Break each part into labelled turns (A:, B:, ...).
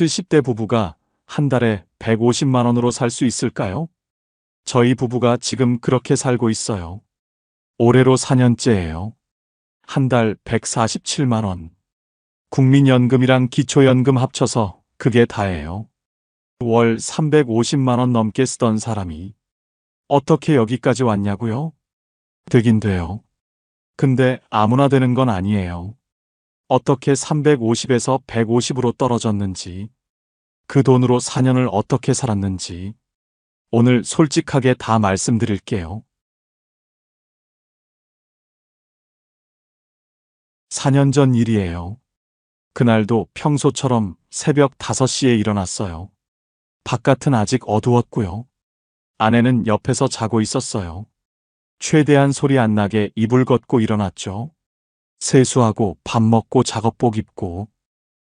A: 70대 부부가 한 달에 150만 원으로 살 수 있을까요? 저희 부부가 지금 그렇게 살고 있어요. 올해로 4년째예요. 한 달 147만 원. 국민연금이랑 기초연금 합쳐서 그게 다예요. 월 350만 원 넘게 쓰던 사람이 어떻게 여기까지 왔냐고요? 되긴 돼요. 근데 아무나 되는 건 아니에요. 어떻게 350에서 150으로 떨어졌는지, 그 돈으로 4년을 어떻게 살았는지, 오늘 솔직하게 다 말씀드릴게요. 4년 전 일이에요. 그날도 평소처럼 새벽 5시에 일어났어요. 바깥은 아직 어두웠고요. 아내는 옆에서 자고 있었어요. 최대한 소리 안 나게 이불 걷고 일어났죠. 세수하고 밥 먹고 작업복 입고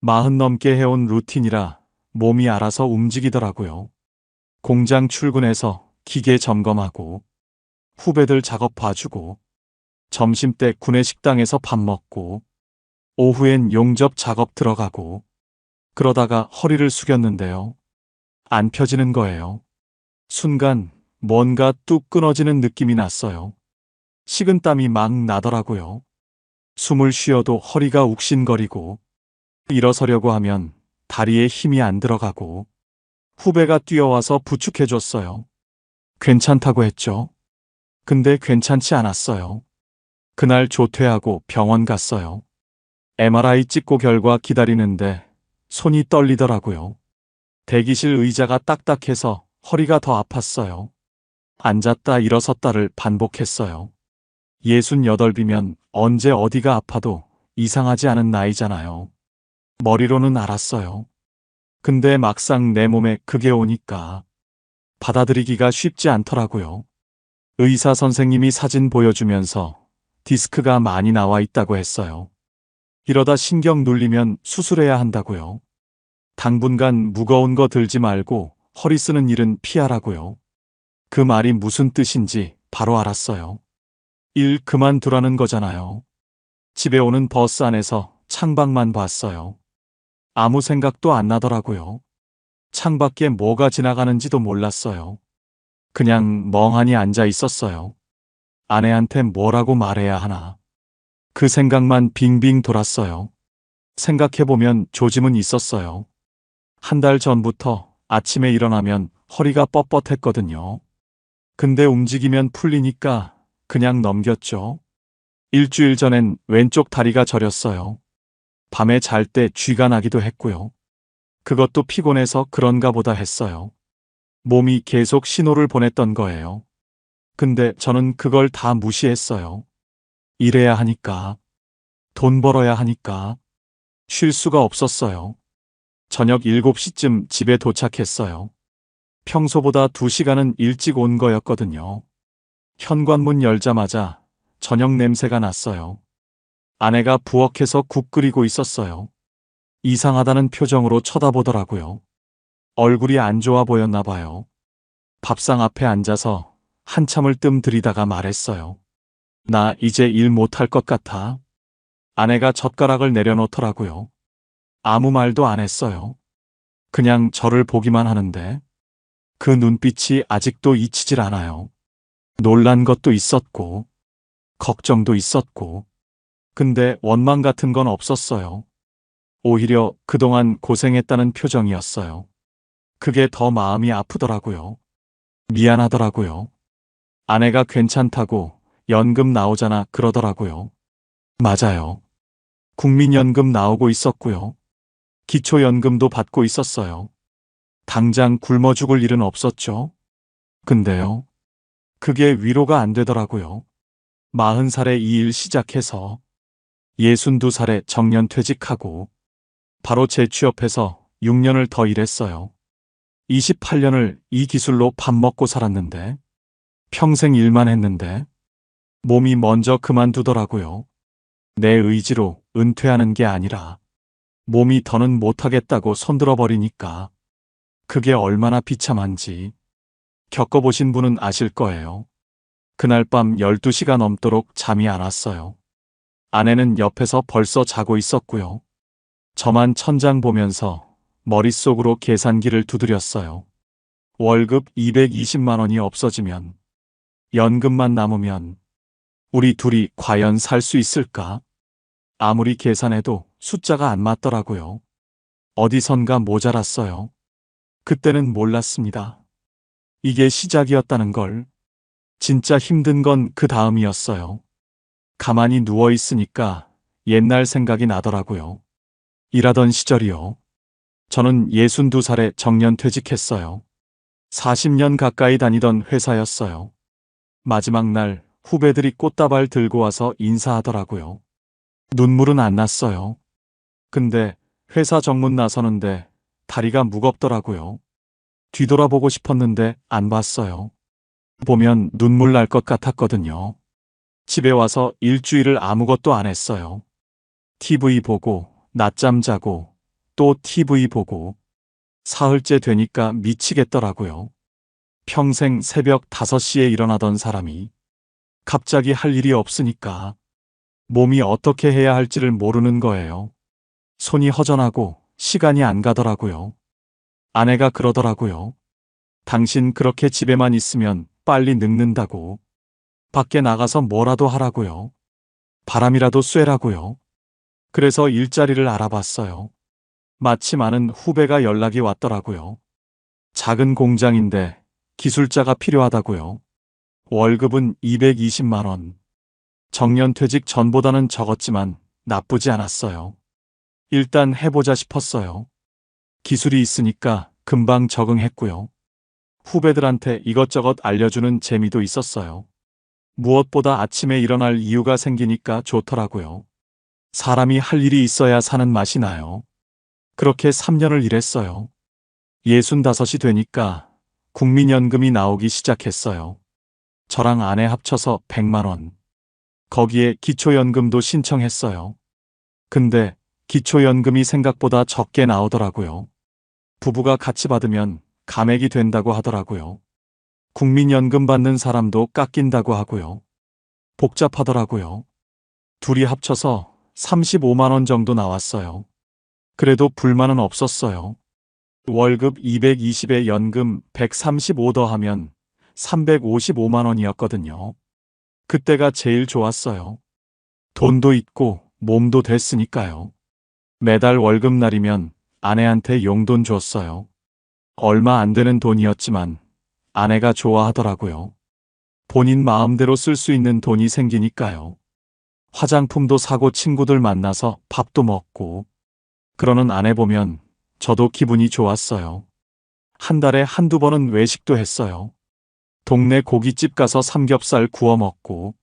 A: 40 넘게 해온 루틴이라 몸이 알아서 움직이더라고요. 공장 출근해서 기계 점검하고 후배들 작업 봐주고 점심때 구내식당에서 밥 먹고 오후엔 용접 작업 들어가고 그러다가 허리를 숙였는데요. 안 펴지는 거예요. 순간 뭔가 뚝 끊어지는 느낌이 났어요. 식은땀이 막 나더라고요. 숨을 쉬어도 허리가 욱신거리고 일어서려고 하면 다리에 힘이 안 들어가고 후배가 뛰어와서 부축해줬어요. 괜찮다고 했죠. 근데 괜찮지 않았어요. 그날 조퇴하고 병원 갔어요. MRI 찍고 결과 기다리는데 손이 떨리더라고요. 대기실 의자가 딱딱해서 허리가 더 아팠어요. 앉았다 일어섰다를 반복했어요. 68이면 언제 어디가 아파도 이상하지 않은 나이잖아요. 머리로는 알았어요. 근데 막상 내 몸에 그게 오니까 받아들이기가 쉽지 않더라고요. 의사 선생님이 사진 보여주면서 디스크가 많이 나와 있다고 했어요. 이러다 신경 눌리면 수술해야 한다고요. 당분간 무거운 거 들지 말고 허리 쓰는 일은 피하라고요. 그 말이 무슨 뜻인지 바로 알았어요. 일 그만두라는 거잖아요. 집에 오는 버스 안에서 창밖만 봤어요. 아무 생각도 안 나더라고요. 창밖에 뭐가 지나가는지도 몰랐어요. 그냥 멍하니 앉아 있었어요. 아내한테 뭐라고 말해야 하나. 그 생각만 빙빙 돌았어요. 생각해보면 조짐은 있었어요. 한 달 전부터 아침에 일어나면 허리가 뻣뻣했거든요. 근데 움직이면 풀리니까 그냥 넘겼죠. 일주일 전엔 왼쪽 다리가 저렸어요. 밤에 잘 때 쥐가 나기도 했고요. 그것도 피곤해서 그런가 보다 했어요. 몸이 계속 신호를 보냈던 거예요. 근데 저는 그걸 다 무시했어요. 일해야 하니까, 돈 벌어야 하니까, 쉴 수가 없었어요. 저녁 7시쯤 집에 도착했어요. 평소보다 2시간은 일찍 온 거였거든요. 현관문 열자마자 저녁 냄새가 났어요. 아내가 부엌에서 국 끓이고 있었어요. 이상하다는 표정으로 쳐다보더라고요. 얼굴이 안 좋아 보였나 봐요. 밥상 앞에 앉아서 한참을 뜸 들이다가 말했어요. 나 이제 일 못할 것 같아. 아내가 젓가락을 내려놓더라고요. 아무 말도 안 했어요. 그냥 저를 보기만 하는데 그 눈빛이 아직도 잊히질 않아요. 놀란 것도 있었고 걱정도 있었고 근데 원망 같은 건 없었어요. 오히려 그동안 고생했다는 표정이었어요. 그게 더 마음이 아프더라고요. 미안하더라고요. 아내가 괜찮다고 연금 나오잖아 그러더라고요. 맞아요. 국민연금 나오고 있었고요. 기초연금도 받고 있었어요. 당장 굶어 죽을 일은 없었죠. 근데요. 그게 위로가 안 되더라고요. 40살에 이 일 시작해서 62살에 정년퇴직하고 바로 재취업해서 6년을 더 일했어요. 28년을 이 기술로 밥 먹고 살았는데 평생 일만 했는데 몸이 먼저 그만두더라고요. 내 의지로 은퇴하는 게 아니라 몸이 더는 못하겠다고 손들어 버리니까 그게 얼마나 비참한지 겪어보신 분은 아실 거예요. 그날 밤 12시가 넘도록 잠이 안 왔어요. 아내는 옆에서 벌써 자고 있었고요. 저만 천장 보면서 머릿속으로 계산기를 두드렸어요. 월급 220만 원이 없어지면, 연금만 남으면 우리 둘이 과연 살 수 있을까? 아무리 계산해도 숫자가 안 맞더라고요. 어디선가 모자랐어요. 그때는 몰랐습니다. 이게 시작이었다는 걸. 진짜 힘든 건 그 다음이었어요. 가만히 누워 있으니까 옛날 생각이 나더라고요. 일하던 시절이요. 저는 62살에 정년퇴직했어요. 40년 가까이 다니던 회사였어요. 마지막 날 후배들이 꽃다발 들고 와서 인사하더라고요. 눈물은 안 났어요. 근데 회사 정문 나서는데 다리가 무겁더라고요. 뒤돌아보고 싶었는데 안 봤어요. 보면 눈물 날 것 같았거든요. 집에 와서 일주일을 아무것도 안 했어요. TV 보고, 낮잠 자고, 또 TV 보고. 사흘째 되니까 미치겠더라고요. 평생 새벽 5시에 일어나던 사람이 갑자기 할 일이 없으니까 몸이 어떻게 해야 할지를 모르는 거예요. 손이 허전하고 시간이 안 가더라고요. 아내가 그러더라고요. 당신 그렇게 집에만 있으면 빨리 늙는다고. 밖에 나가서 뭐라도 하라고요. 바람이라도 쐬라고요. 그래서 일자리를 알아봤어요. 마침 아는 후배가 연락이 왔더라고요. 작은 공장인데 기술자가 필요하다고요. 월급은 220만 원. 정년퇴직 전보다는 적었지만 나쁘지 않았어요. 일단 해보자 싶었어요. 기술이 있으니까 금방 적응했고요. 후배들한테 이것저것 알려주는 재미도 있었어요. 무엇보다 아침에 일어날 이유가 생기니까 좋더라고요. 사람이 할 일이 있어야 사는 맛이 나요. 그렇게 3년을 일했어요. 65이 되니까 국민연금이 나오기 시작했어요. 저랑 아내 합쳐서 100만 원. 거기에 기초연금도 신청했어요. 근데 기초연금이 생각보다 적게 나오더라고요. 부부가 같이 받으면 감액이 된다고 하더라고요. 국민연금 받는 사람도 깎인다고 하고요. 복잡하더라고요. 둘이 합쳐서 35만 원 정도 나왔어요. 그래도 불만은 없었어요. 월급 220에 연금 135 더하면 355만 원이었거든요. 그때가 제일 좋았어요. 돈도 있고 몸도 됐으니까요. 매달 월급날이면 아내한테 용돈 줬어요. 얼마 안 되는 돈이었지만 아내가 좋아하더라고요. 본인 마음대로 쓸 수 있는 돈이 생기니까요. 화장품도 사고 친구들 만나서 밥도 먹고. 그러는 아내 보면 저도 기분이 좋았어요. 한 달에 한두 번은 외식도 했어요. 동네 고깃집 가서 삼겹살 구워 먹고,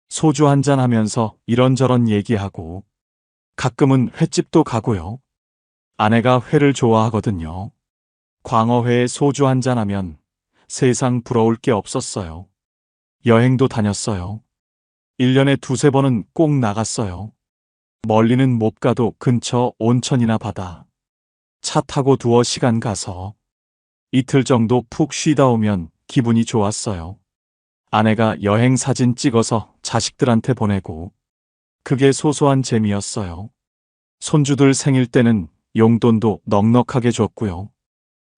A: 소주 한잔 하면서 이런저런 얘기하고, 가끔은 횟집도 가고요. 아내가 회를 좋아하거든요. 광어회에 소주 한잔 하면 세상 부러울 게 없었어요. 여행도 다녔어요. 1년에 두세 번은 꼭 나갔어요. 멀리는 못 가도 근처 온천이나 바다. 차 타고 두어 시간 가서 이틀 정도 푹 쉬다 오면 기분이 좋았어요. 아내가 여행 사진 찍어서 자식들한테 보내고, 그게 소소한 재미였어요. 손주들 생일 때는 용돈도 넉넉하게 줬고요.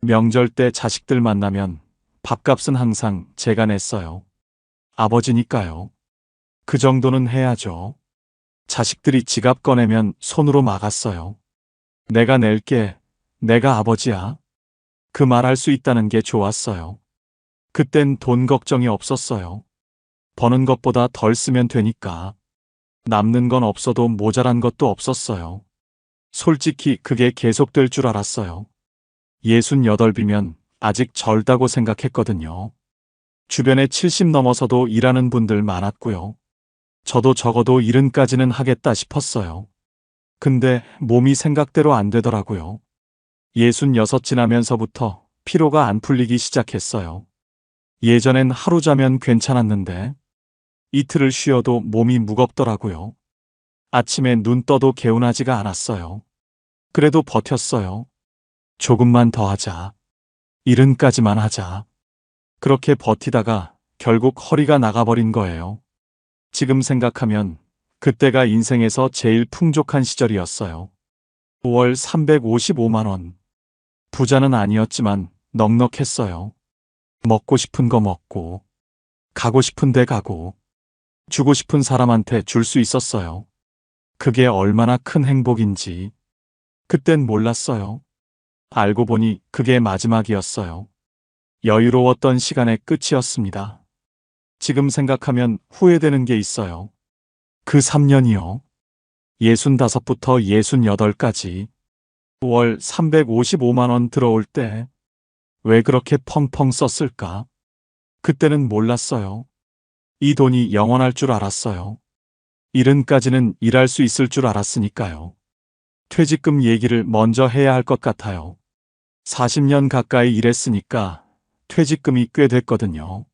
A: 명절 때 자식들 만나면 밥값은 항상 제가 냈어요. 아버지니까요. 그 정도는 해야죠. 자식들이 지갑 꺼내면 손으로 막았어요. 내가 낼게, 내가 아버지야. 그 말 할 수 있다는 게 좋았어요. 그땐 돈 걱정이 없었어요. 버는 것보다 덜 쓰면 되니까. 남는 건 없어도 모자란 것도 없었어요. 솔직히 그게 계속될 줄 알았어요. 68이면 아직 젊다고 생각했거든요. 주변에 70 넘어서도 일하는 분들 많았고요. 저도 적어도 70까지는 하겠다 싶었어요. 근데 몸이 생각대로 안 되더라고요. 66 지나면서부터 피로가 안 풀리기 시작했어요. 예전엔 하루 자면 괜찮았는데 이틀을 쉬어도 몸이 무겁더라고요. 아침에 눈 떠도 개운하지가 않았어요. 그래도 버텼어요. 조금만 더 하자. 70까지만 하자. 그렇게 버티다가 결국 허리가 나가버린 거예요. 지금 생각하면 그때가 인생에서 제일 풍족한 시절이었어요. 월 355만 원. 부자는 아니었지만 넉넉했어요. 먹고 싶은 거 먹고, 가고 싶은 데 가고, 주고 싶은 사람한테 줄 수 있었어요. 그게 얼마나 큰 행복인지 그땐 몰랐어요. 알고 보니 그게 마지막이었어요. 여유로웠던 시간의 끝이었습니다. 지금 생각하면 후회되는 게 있어요. 그 3년이요. 65부터 68까지 월 355만 원 들어올 때 왜 그렇게 펑펑 썼을까? 그때는 몰랐어요. 이 돈이 영원할 줄 알았어요. 70까지는 일할 수 있을 줄 알았으니까요. 퇴직금 얘기를 먼저 해야 할 것 같아요. 40년 가까이 일했으니까 퇴직금이 꽤 됐거든요.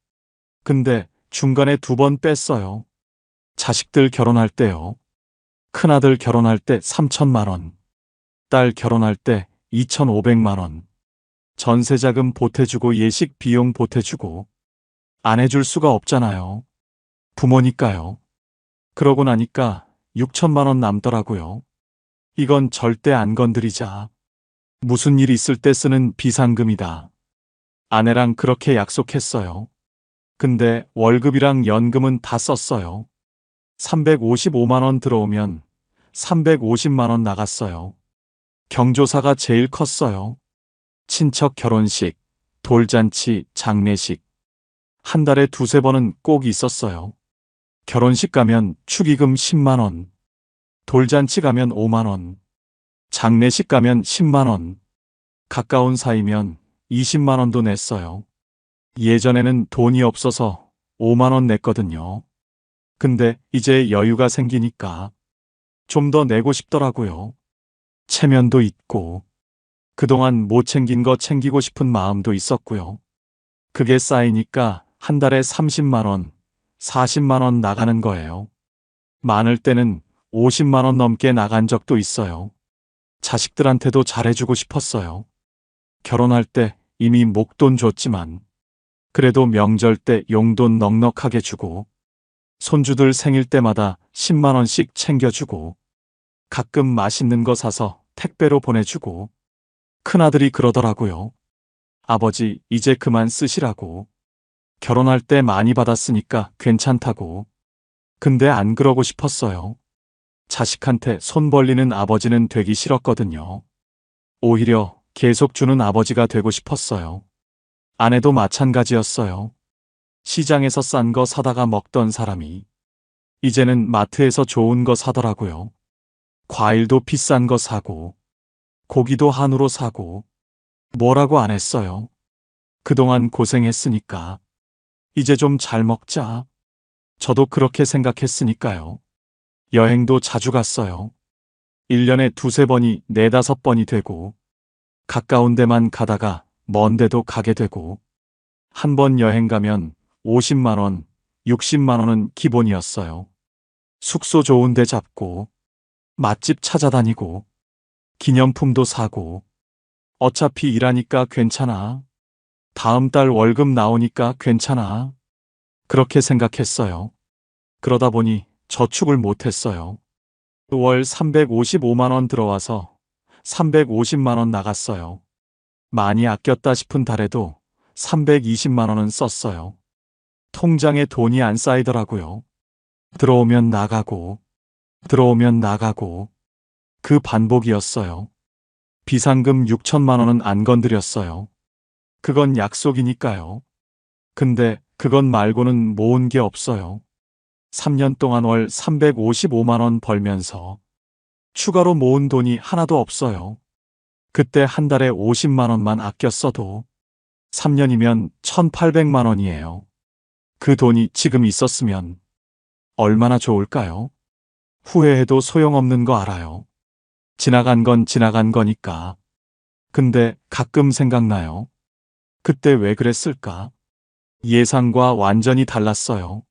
A: 근데 중간에 2번 뺐어요. 자식들 결혼할 때요. 큰아들 결혼할 때 3천만 원, 딸 결혼할 때 2,500만 원, 전세자금 보태주고 예식 비용 보태주고 안 해줄 수가 없잖아요. 부모니까요. 그러고 나니까 6천만 원 남더라고요. 이건 절대 안 건드리자. 무슨 일 있을 때 쓰는 비상금이다. 아내랑 그렇게 약속했어요. 근데 월급이랑 연금은 다 썼어요. 355만 원 들어오면 350만 원 나갔어요. 경조사가 제일 컸어요. 친척 결혼식, 돌잔치, 장례식. 한 달에 2~3번은 꼭 있었어요. 결혼식 가면 축의금 10만 원, 돌잔치 가면 5만 원, 장례식 가면 10만 원, 가까운 사이면 20만 원도 냈어요. 예전에는 돈이 없어서 5만 원 냈거든요. 근데 이제 여유가 생기니까 좀 더 내고 싶더라고요. 체면도 있고 그동안 못 챙긴 거 챙기고 싶은 마음도 있었고요. 그게 쌓이니까 한 달에 30만 원, 40만 원 나가는 거예요. 많을 때는 50만 원 넘게 나간 적도 있어요. 자식들한테도 잘해주고 싶었어요. 결혼할 때 이미 목돈 줬지만 그래도 명절 때 용돈 넉넉하게 주고 손주들 생일 때마다 10만 원씩 챙겨주고 가끔 맛있는 거 사서 택배로 보내주고 큰아들이 그러더라고요. 아버지 이제 그만 쓰시라고. 결혼할 때 많이 받았으니까 괜찮다고. 근데 안 그러고 싶었어요. 자식한테 손 벌리는 아버지는 되기 싫었거든요. 오히려 계속 주는 아버지가 되고 싶었어요. 아내도 마찬가지였어요. 시장에서 싼 거 사다가 먹던 사람이 이제는 마트에서 좋은 거 사더라고요. 과일도 비싼 거 사고 고기도 한우로 사고 뭐라고 안 했어요. 그동안 고생했으니까 이제 좀 잘 먹자. 저도 그렇게 생각했으니까요. 여행도 자주 갔어요. 1년에 2~3번이 4~5번이 되고 가까운 데만 가다가 먼 데도 가게 되고 한 번 여행 가면 50만 원, 60만 원은 기본이었어요. 숙소 좋은 데 잡고 맛집 찾아다니고 기념품도 사고 어차피 일하니까 괜찮아. 다음 달 월급 나오니까 괜찮아. 그렇게 생각했어요. 그러다 보니 저축을 못했어요. 월 355만 원 들어와서 350만 원 나갔어요. 많이 아꼈다 싶은 달에도 320만 원은 썼어요. 통장에 돈이 안 쌓이더라고요. 들어오면 나가고, 들어오면 나가고, 그 반복이었어요. 비상금 6천만 원은 안 건드렸어요. 그건 약속이니까요. 근데 그것 말고는 모은 게 없어요. 3년 동안 월 355만 원 벌면서 추가로 모은 돈이 하나도 없어요. 그때 한 달에 50만 원만 아껴 써도 3년이면 1,800만 원이에요. 그 돈이 지금 있었으면 얼마나 좋을까요? 후회해도 소용없는 거 알아요. 지나간 건 지나간 거니까. 근데 가끔 생각나요. 그때 왜 그랬을까? 예상과 완전히 달랐어요.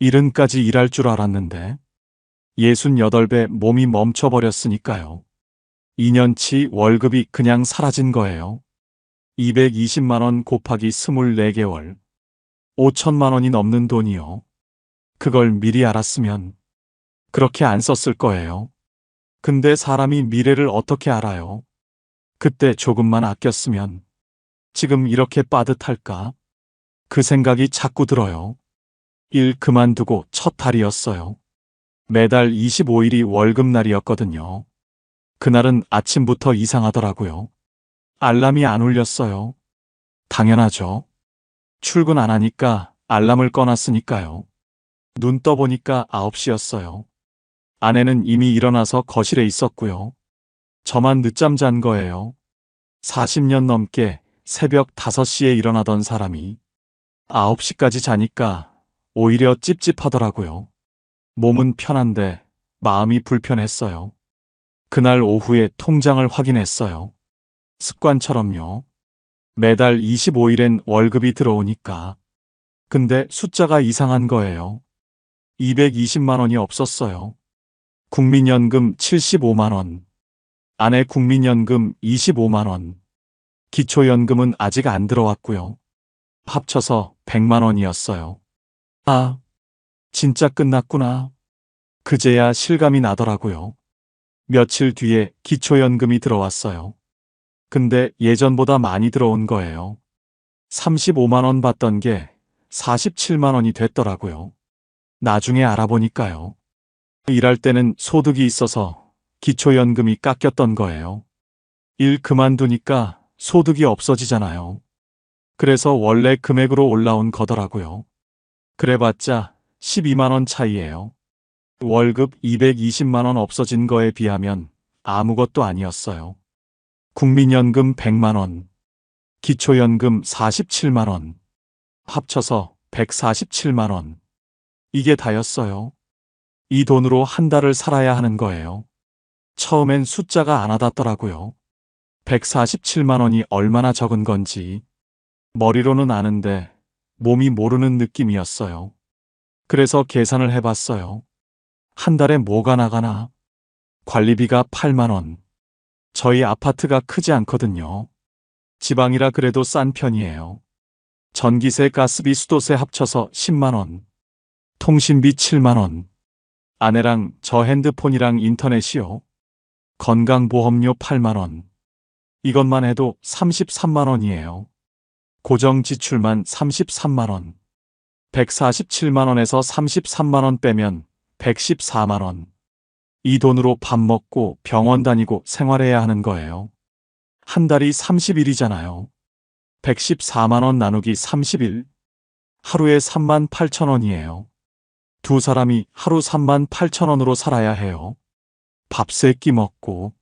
A: 70까지 일할 줄 알았는데 68배 몸이 멈춰버렸으니까요. 2년치 월급이 그냥 사라진 거예요. 220만 원 곱하기 24개월. 5천만 원이 넘는 돈이요. 그걸 미리 알았으면 그렇게 안 썼을 거예요. 근데 사람이 미래를 어떻게 알아요? 그때 조금만 아꼈으면 지금 이렇게 빠듯할까? 그 생각이 자꾸 들어요. 일 그만두고 첫 달이었어요. 매달 25일이 월급날이었거든요. 그날은 아침부터 이상하더라고요. 알람이 안 울렸어요. 당연하죠. 출근 안 하니까 알람을 꺼놨으니까요. 눈 떠보니까 9시였어요. 아내는 이미 일어나서 거실에 있었고요. 저만 늦잠 잔 거예요. 40년 넘게 새벽 5시에 일어나던 사람이 9시까지 자니까 오히려 찝찝하더라고요. 몸은 편한데 마음이 불편했어요. 그날 오후에 통장을 확인했어요. 습관처럼요. 매달 25일엔 월급이 들어오니까. 근데 숫자가 이상한 거예요. 220만 원이 없었어요. 국민연금 75만 원. 아내 국민연금 25만 원. 기초연금은 아직 안 들어왔고요. 합쳐서 100만 원이었어요. 아, 진짜 끝났구나. 그제야 실감이 나더라고요. 며칠 뒤에 기초연금이 들어왔어요. 근데 예전보다 많이 들어온 거예요. 35만 원 받던 게 47만 원이 됐더라고요. 나중에 알아보니까요. 일할 때는 소득이 있어서 기초연금이 깎였던 거예요. 일 그만두니까 소득이 없어지잖아요. 그래서 원래 금액으로 올라온 거더라고요. 그래봤자 12만 원 차이예요. 월급 220만 원 없어진 거에 비하면 아무것도 아니었어요. 국민연금 100만 원, 기초연금 47만 원, 합쳐서 147만 원. 이게 다였어요. 이 돈으로 한 달을 살아야 하는 거예요. 처음엔 숫자가 안 와닿더라고요. 147만 원이 얼마나 적은 건지 머리로는 아는데 몸이 모르는 느낌이었어요. 그래서 계산을 해봤어요. 한 달에 뭐가 나가나? 관리비가 8만 원. 저희 아파트가 크지 않거든요. 지방이라 그래도 싼 편이에요. 전기세, 가스비, 수도세 합쳐서 10만 원. 통신비 7만 원. 아내랑 저 핸드폰이랑 인터넷이요. 건강보험료 8만 원. 이것만 해도 33만 원이에요. 고정 지출만 33만 원. 147만 원에서 33만 원 빼면 114만 원. 이 돈으로 밥 먹고 병원 다니고 생활해야 하는 거예요. 한 달이 30일이잖아요. 114만 원 나누기 30일. 하루에 3만 8천 원이에요. 두 사람이 하루 3만 8천 원으로 살아야 해요. 밥 세 끼 먹고,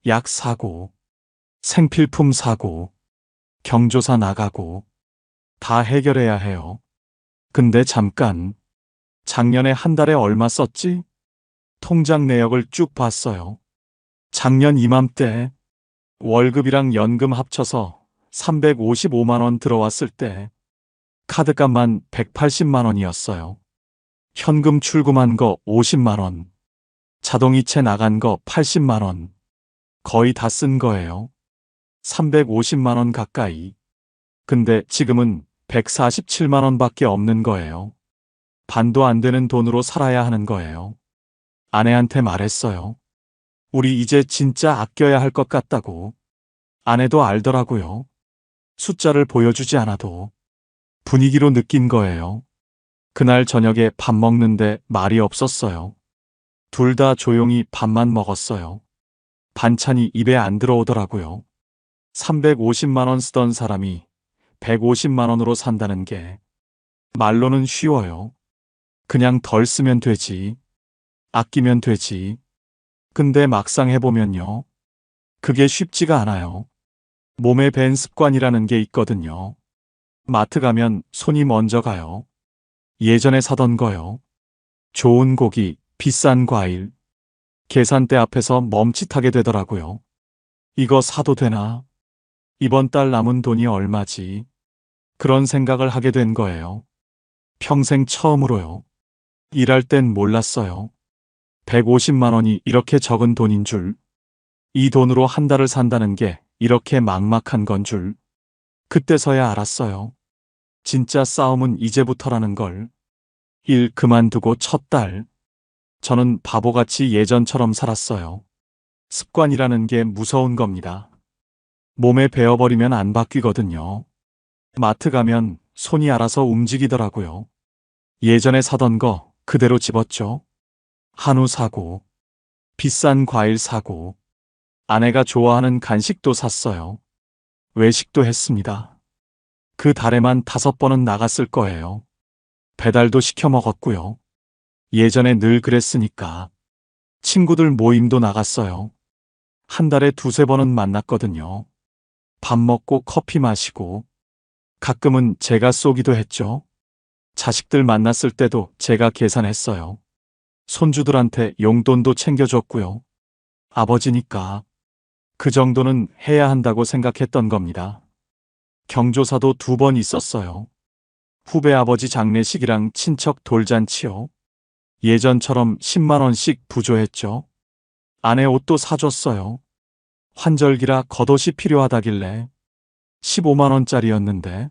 A: 약 사고, 생필품 사고, 경조사 나가고, 다 해결해야 해요. 근데 잠깐, 작년에 한 달에 얼마 썼지? 통장 내역을 쭉 봤어요. 작년 이맘때 월급이랑 연금 합쳐서 355만 원 들어왔을 때 카드값만 180만 원이었어요. 현금 출금한 거 50만 원, 자동이체 나간 거 80만 원, 거의 다 쓴 거예요. 350만 원 가까이. 근데 지금은 147만 원밖에 없는 거예요. 반도 안 되는 돈으로 살아야 하는 거예요. 아내한테 말했어요. 우리 이제 진짜 아껴야 할 것 같다고. 아내도 알더라고요. 숫자를 보여주지 않아도 분위기로 느낀 거예요. 그날 저녁에 밥 먹는데 말이 없었어요. 둘 다 조용히 밥만 먹었어요. 반찬이 입에 안 들어오더라고요. 350만 원 쓰던 사람이 150만 원으로 산다는 게 말로는 쉬워요. 그냥 덜 쓰면 되지. 아끼면 되지. 근데 막상 해보면요. 그게 쉽지가 않아요. 몸에 밴 습관이라는 게 있거든요. 마트 가면 손이 먼저 가요. 예전에 사던 거요. 좋은 고기, 비싼 과일. 계산대 앞에서 멈칫하게 되더라고요. 이거 사도 되나? 이번 달 남은 돈이 얼마지? 그런 생각을 하게 된 거예요. 평생 처음으로요. 일할 땐 몰랐어요. 150만 원이 이렇게 적은 돈인 줄. 이 돈으로 한 달을 산다는 게 이렇게 막막한 건 줄. 그때서야 알았어요. 진짜 싸움은 이제부터라는 걸. 일 그만두고 첫 달. 저는 바보같이 예전처럼 살았어요. 습관이라는 게 무서운 겁니다. 몸에 베어버리면 안 바뀌거든요. 마트 가면 손이 알아서 움직이더라고요. 예전에 사던 거 그대로 집었죠. 한우 사고, 비싼 과일 사고, 아내가 좋아하는 간식도 샀어요. 외식도 했습니다. 그 달에만 5번은 나갔을 거예요. 배달도 시켜 먹었고요. 예전에 늘 그랬으니까. 친구들 모임도 나갔어요. 한 달에 2~3번은 만났거든요. 밥 먹고 커피 마시고, 가끔은 제가 쏘기도 했죠. 자식들 만났을 때도 제가 계산했어요. 손주들한테 용돈도 챙겨줬고요. 아버지니까 그 정도는 해야 한다고 생각했던 겁니다. 경조사도 2번 있었어요. 후배 아버지 장례식이랑 친척 돌잔치요. 예전처럼 10만 원씩 부조했죠. 아내 옷도 사줬어요. 환절기라 겉옷이 필요하다길래 15만 원짜리였는데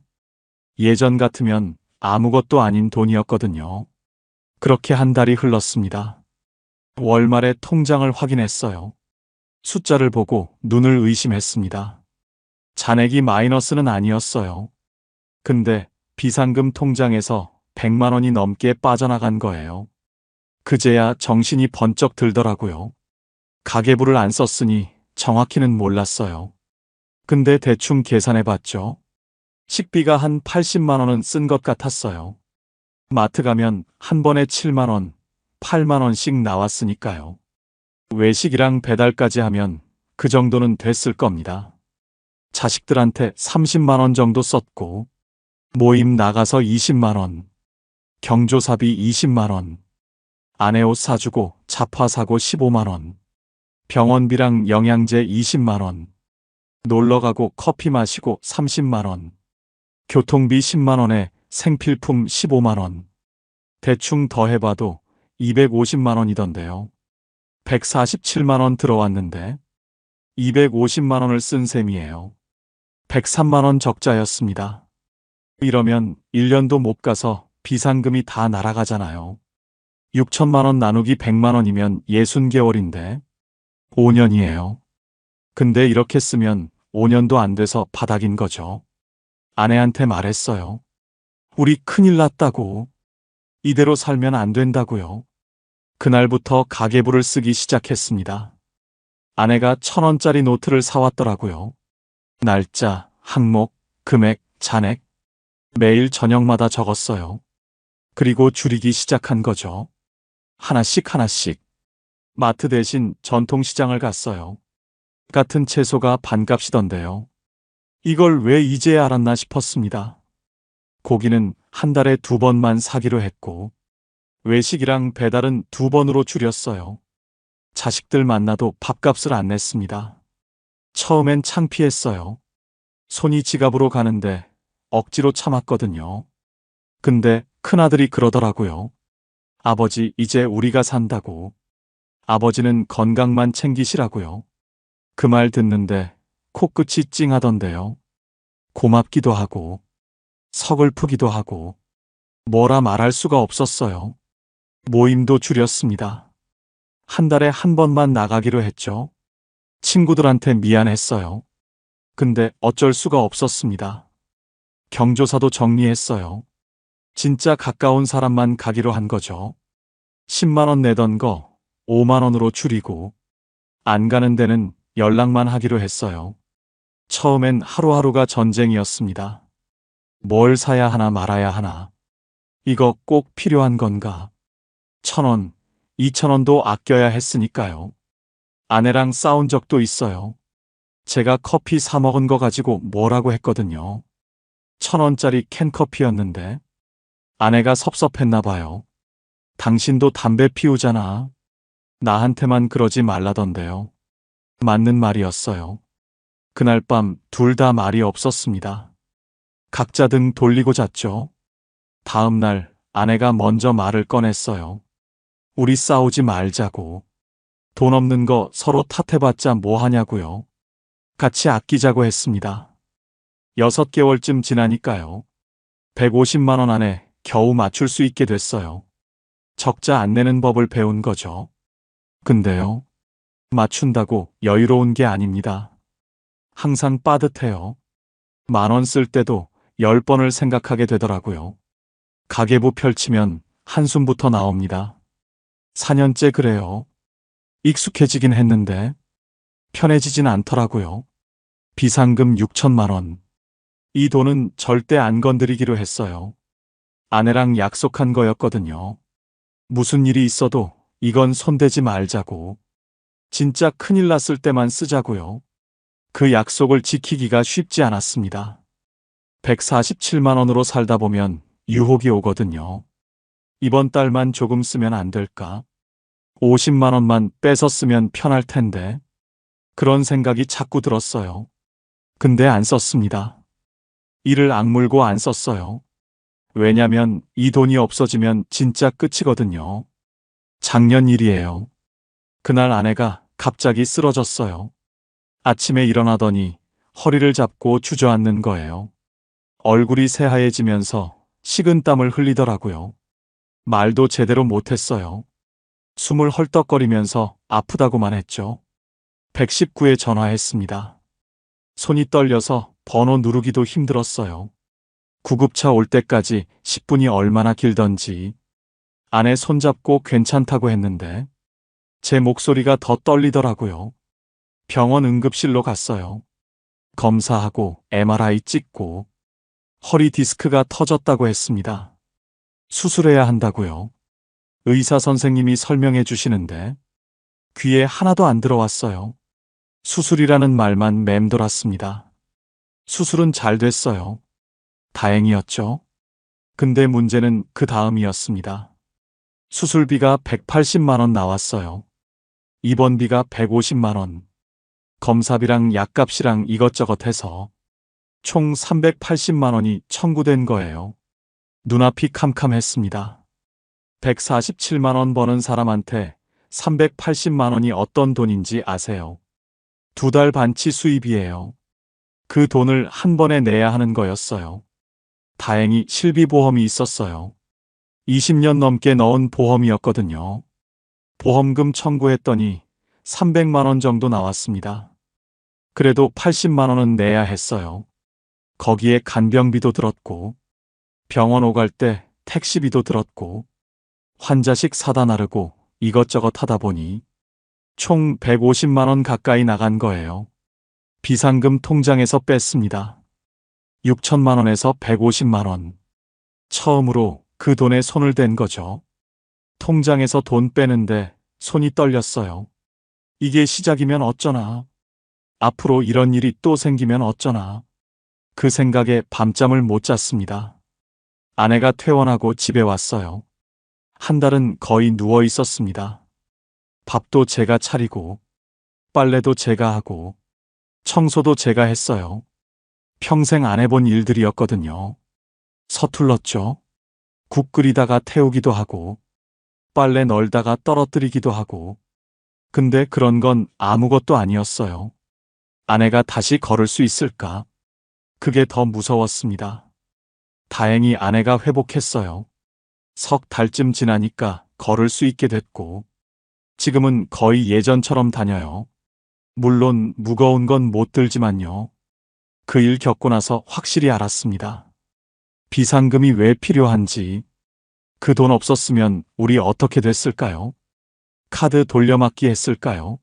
A: 예전 같으면 아무것도 아닌 돈이었거든요. 그렇게 한 달이 흘렀습니다. 월말에 통장을 확인했어요. 숫자를 보고 눈을 의심했습니다. 잔액이 마이너스는 아니었어요. 근데 비상금 통장에서 100만 원이 넘게 빠져나간 거예요. 그제야 정신이 번쩍 들더라고요. 가계부를 안 썼으니 정확히는 몰랐어요. 근데 대충 계산해봤죠. 식비가 한 80만 원은 쓴 것 같았어요. 마트 가면 한 번에 7만 원, 8만 원씩 나왔으니까요. 외식이랑 배달까지 하면 그 정도는 됐을 겁니다. 자식들한테 30만 원 정도 썼고, 모임 나가서 20만 원, 경조사비 20만 원, 아내 옷 사주고 잡화 사고 15만 원, 병원비랑 영양제 20만 원, 놀러가고 커피 마시고 30만 원, 교통비 10만 원에 생필품 15만 원, 대충 더해봐도 250만 원이던데요. 147만 원 들어왔는데 250만 원을 쓴 셈이에요. 103만 원 적자였습니다. 이러면 1년도 못 가서 비상금이 다 날아가잖아요. 6천만 원 나누기 100만 원이면 60개월인데 5년이에요. 근데 이렇게 쓰면 5년도 안 돼서 바닥인 거죠. 아내한테 말했어요. 우리 큰일 났다고. 이대로 살면 안 된다고요. 그날부터 가계부를 쓰기 시작했습니다. 아내가 1,000원짜리 노트를 사왔더라고요. 날짜, 항목, 금액, 잔액. 매일 저녁마다 적었어요. 그리고 줄이기 시작한 거죠. 하나씩 하나씩. 마트 대신 전통시장을 갔어요. 같은 채소가 반값이던데요. 이걸 왜 이제 알았나 싶었습니다. 고기는 한 달에 2번만 사기로 했고, 외식이랑 배달은 2번으로 줄였어요. 자식들 만나도 밥값을 안 냈습니다. 처음엔 창피했어요. 손이 지갑으로 가는데 억지로 참았거든요. 근데 큰아들이 그러더라고요. 아버지, 이제 우리가 산다고. 아버지는 건강만 챙기시라고요. 그 말 듣는데 코끝이 찡하던데요. 고맙기도 하고, 서글프기도 하고, 뭐라 말할 수가 없었어요. 모임도 줄였습니다. 한 달에 한 번만 나가기로 했죠. 친구들한테 미안했어요. 근데 어쩔 수가 없었습니다. 경조사도 정리했어요. 진짜 가까운 사람만 가기로 한 거죠. 10만 원 내던 거 5만 원으로 줄이고, 안 가는 데는 연락만 하기로 했어요. 처음엔 하루하루가 전쟁이었습니다. 뭘 사야 하나 말아야 하나. 이거 꼭 필요한 건가? 1,000원, 2,000원도 아껴야 했으니까요. 아내랑 싸운 적도 있어요. 제가 커피 사 먹은 거 가지고 뭐라고 했거든요. 1,000원짜리 캔커피였는데 아내가 섭섭했나 봐요. 당신도 담배 피우잖아. 나한테만 그러지 말라던데요. 맞는 말이었어요. 그날 밤 둘 다 말이 없었습니다. 각자 등 돌리고 잤죠. 다음 날 아내가 먼저 말을 꺼냈어요. 우리 싸우지 말자고. 돈 없는 거 서로 탓해봤자 뭐 하냐고요. 같이 아끼자고 했습니다. 6개월쯤 지나니까요. 150만 원 안에 겨우 맞출 수 있게 됐어요. 적자 안 내는 법을 배운 거죠. 근데요, 맞춘다고 여유로운 게 아닙니다. 항상 빠듯해요. 10,000원 쓸 때도 10번을 생각하게 되더라고요. 가계부 펼치면 한숨부터 나옵니다. 4년째 그래요. 익숙해지긴 했는데 편해지진 않더라고요. 비상금 6천만 원. 이 돈은 절대 안 건드리기로 했어요. 아내랑 약속한 거였거든요. 무슨 일이 있어도 이건 손대지 말자고. 진짜 큰일 났을 때만 쓰자고요. 그 약속을 지키기가 쉽지 않았습니다. 147만 원으로 살다 보면 유혹이 오거든요. 이번 달만 조금 쓰면 안 될까? 50만 원만 빼서 쓰면 편할 텐데. 그런 생각이 자꾸 들었어요. 근데 안 썼습니다. 이를 악물고 안 썼어요. 왜냐면 이 돈이 없어지면 진짜 끝이거든요. 작년 일이에요. 그날 아내가 갑자기 쓰러졌어요. 아침에 일어나더니 허리를 잡고 주저앉는 거예요. 얼굴이 새하얘지면서 식은땀을 흘리더라고요. 말도 제대로 못했어요. 숨을 헐떡거리면서 아프다고만 했죠. 119에 전화했습니다. 손이 떨려서 번호 누르기도 힘들었어요. 구급차 올 때까지 10분이 얼마나 길던지. 아내 손잡고 괜찮다고 했는데 제 목소리가 더 떨리더라고요. 병원 응급실로 갔어요. 검사하고 MRI 찍고 허리 디스크가 터졌다고 했습니다. 수술해야 한다고요. 의사 선생님이 설명해 주시는데 귀에 하나도 안 들어왔어요. 수술이라는 말만 맴돌았습니다. 수술은 잘 됐어요. 다행이었죠. 근데 문제는 그 다음이었습니다. 수술비가 180만 원 나왔어요. 입원비가 150만 원. 검사비랑 약값이랑 이것저것 해서 총 380만 원이 청구된 거예요. 눈앞이 캄캄했습니다. 147만 원 버는 사람한테 380만 원이 어떤 돈인지 아세요? 2달 반치 수입이에요. 그 돈을 한 번에 내야 하는 거였어요. 다행히 실비보험이 있었어요. 20년 넘게 넣은 보험이었거든요. 보험금 청구했더니 300만 원 정도 나왔습니다. 그래도 80만 원은 내야 했어요. 거기에 간병비도 들었고, 병원 오갈 때 택시비도 들었고, 환자식 사다 나르고 이것저것 하다 보니 총 150만 원 가까이 나간 거예요. 비상금 통장에서 뺐습니다. 6천만 원에서 150만 원. 처음으로 그 돈에 손을 댄 거죠. 통장에서 돈 빼는데 손이 떨렸어요. 이게 시작이면 어쩌나. 앞으로 이런 일이 또 생기면 어쩌나. 그 생각에 밤잠을 못 잤습니다. 아내가 퇴원하고 집에 왔어요. 한 달은 거의 누워 있었습니다. 밥도 제가 차리고, 빨래도 제가 하고, 청소도 제가 했어요. 평생 안 해본 일들이었거든요. 서툴렀죠. 국 끓이다가 태우기도 하고, 빨래 널다가 떨어뜨리기도 하고. 근데 그런 건 아무것도 아니었어요. 아내가 다시 걸을 수 있을까? 그게 더 무서웠습니다. 다행히 아내가 회복했어요. 석 달쯤 지나니까 걸을 수 있게 됐고, 지금은 거의 예전처럼 다녀요. 물론 무거운 건 못 들지만요. 그 일 겪고 나서 확실히 알았습니다. 비상금이 왜 필요한지. 그 돈 없었으면 우리 어떻게 됐을까요? 카드 돌려막기 했을까요?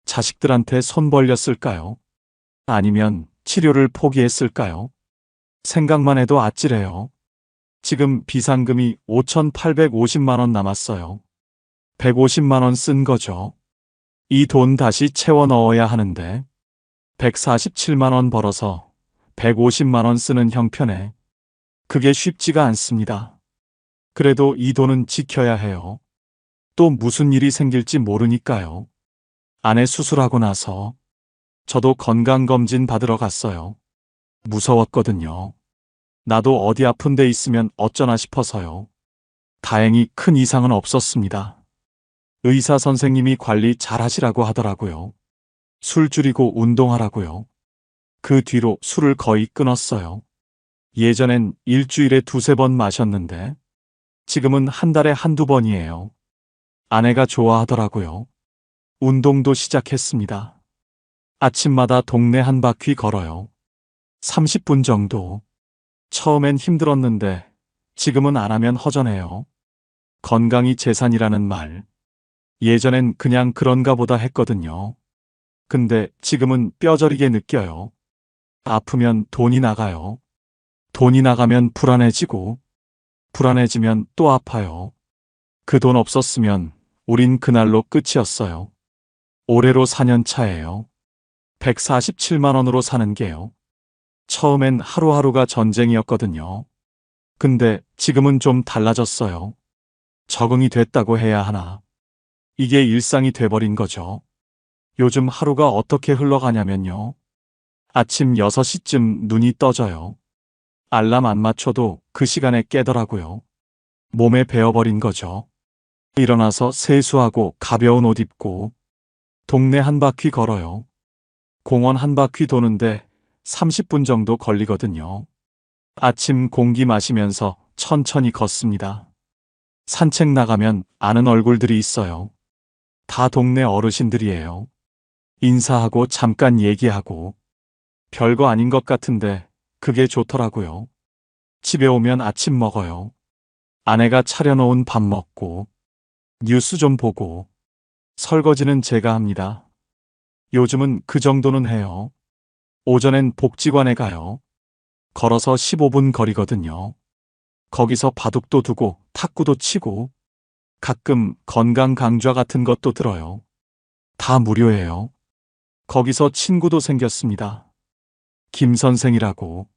A: 자식들한테 손 벌렸을까요? 아니면 치료를 포기했을까요? 생각만 해도 아찔해요. 지금 비상금이 5,850만 원 남았어요. 150만 원 쓴 거죠. 이 돈 다시 채워 넣어야 하는데 147만 원 벌어서 150만 원 쓰는 형편에 그게 쉽지가 않습니다. 그래도 이 돈은 지켜야 해요. 또 무슨 일이 생길지 모르니까요. 아내 수술하고 나서 저도 건강검진 받으러 갔어요. 무서웠거든요. 나도 어디 아픈 데 있으면 어쩌나 싶어서요. 다행히 큰 이상은 없었습니다. 의사 선생님이 관리 잘 하시라고 하더라고요. 술 줄이고 운동하라고요. 그 뒤로 술을 거의 끊었어요. 예전엔 일주일에 2~3번 마셨는데 지금은 한 달에 1~2번이에요. 아내가 좋아하더라고요. 운동도 시작했습니다. 아침마다 동네 한 바퀴 걸어요. 30분 정도. 처음엔 힘들었는데 지금은 안 하면 허전해요. 건강이 재산이라는 말. 예전엔 그냥 그런가 보다 했거든요. 근데 지금은 뼈저리게 느껴요. 아프면 돈이 나가요. 돈이 나가면 불안해지고, 불안해지면 또 아파요. 그 돈 없었으면 우린 그날로 끝이었어요. 올해로 4년 차예요. 147만 원으로 사는 게요. 처음엔 하루하루가 전쟁이었거든요. 근데 지금은 좀 달라졌어요. 적응이 됐다고 해야 하나. 이게 일상이 돼버린 거죠. 요즘 하루가 어떻게 흘러가냐면요. 아침 6시쯤 눈이 떠져요. 알람 안 맞춰도 그 시간에 깨더라고요. 몸에 배어버린 거죠. 일어나서 세수하고 가벼운 옷 입고 동네 한 바퀴 걸어요. 공원 한 바퀴 도는데 30분 정도 걸리거든요. 아침 공기 마시면서 천천히 걷습니다. 산책 나가면 아는 얼굴들이 있어요. 다 동네 어르신들이에요. 인사하고 잠깐 얘기하고 별거 아닌 것 같은데 그게 좋더라고요. 집에 오면 아침 먹어요. 아내가 차려놓은 밥 먹고 뉴스 좀 보고 설거지는 제가 합니다. 요즘은 그 정도는 해요. 오전엔 복지관에 가요. 걸어서 15분 거리거든요. 거기서 바둑도 두고 탁구도 치고 가끔 건강 강좌 같은 것도 들어요. 다 무료예요. 거기서 친구도 생겼습니다. 김 선생이라고.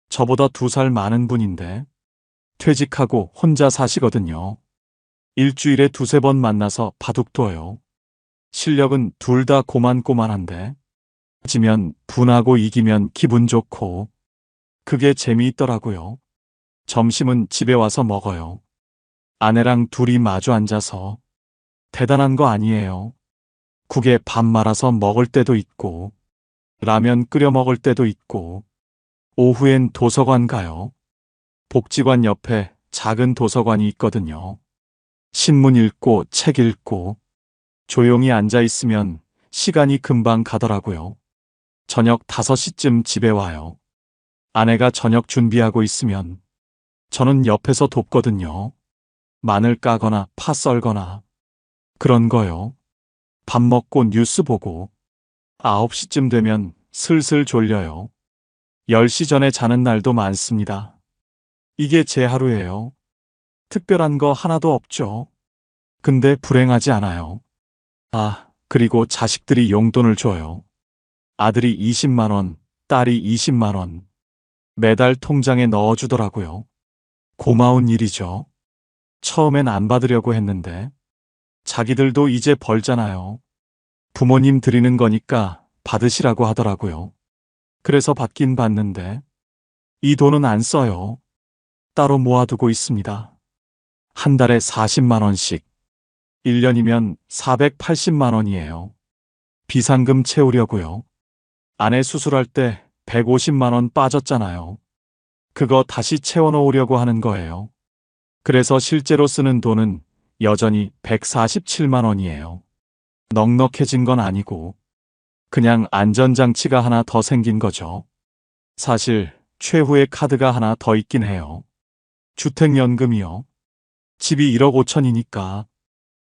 A: 저보다 2살 많은 분인데 퇴직하고 혼자 사시거든요. 일주일에 2~3번 만나서 바둑 둬요. 실력은 둘 다 고만고만한데 지면 분하고 이기면 기분 좋고 그게 재미있더라고요. 점심은 집에 와서 먹어요. 아내랑 둘이 마주 앉아서. 대단한 거 아니에요. 국에 밥 말아서 먹을 때도 있고 라면 끓여 먹을 때도 있고 오후엔 도서관 가요. 복지관 옆에 작은 도서관이 있거든요. 신문 읽고 책 읽고 조용히 앉아 있으면 시간이 금방 가더라고요. 저녁 5시쯤 집에 와요. 아내가 저녁 준비하고 있으면 저는 옆에서 돕거든요. 마늘 까거나 파 썰거나 그런 거요. 밥 먹고 뉴스 보고 9시쯤 되면 슬슬 졸려요. 10시 전에 자는 날도 많습니다. 이게 제 하루예요. 특별한 거 하나도 없죠. 근데 불행하지 않아요. 아, 그리고 자식들이 용돈을 줘요. 아들이 20만 원, 딸이 20만 원. 매달 통장에 넣어주더라고요. 고마운 일이죠. 처음엔 안 받으려고 했는데 자기들도 이제 벌잖아요. 부모님 드리는 거니까 받으시라고 하더라고요. 그래서 받긴 받는데 이 돈은 안 써요. 따로 모아두고 있습니다. 한 달에 40만 원씩. 1년이면 480만 원이에요. 비상금 채우려고요. 아내 수술할 때 150만 원 빠졌잖아요. 그거 다시 채워놓으려고 하는 거예요. 그래서 실제로 쓰는 돈은 여전히 147만 원이에요. 넉넉해진 건 아니고 그냥 안전장치가 하나 더 생긴 거죠. 사실 최후의 카드가 하나 더 있긴 해요. 주택연금이요. 집이 1억 5천이니까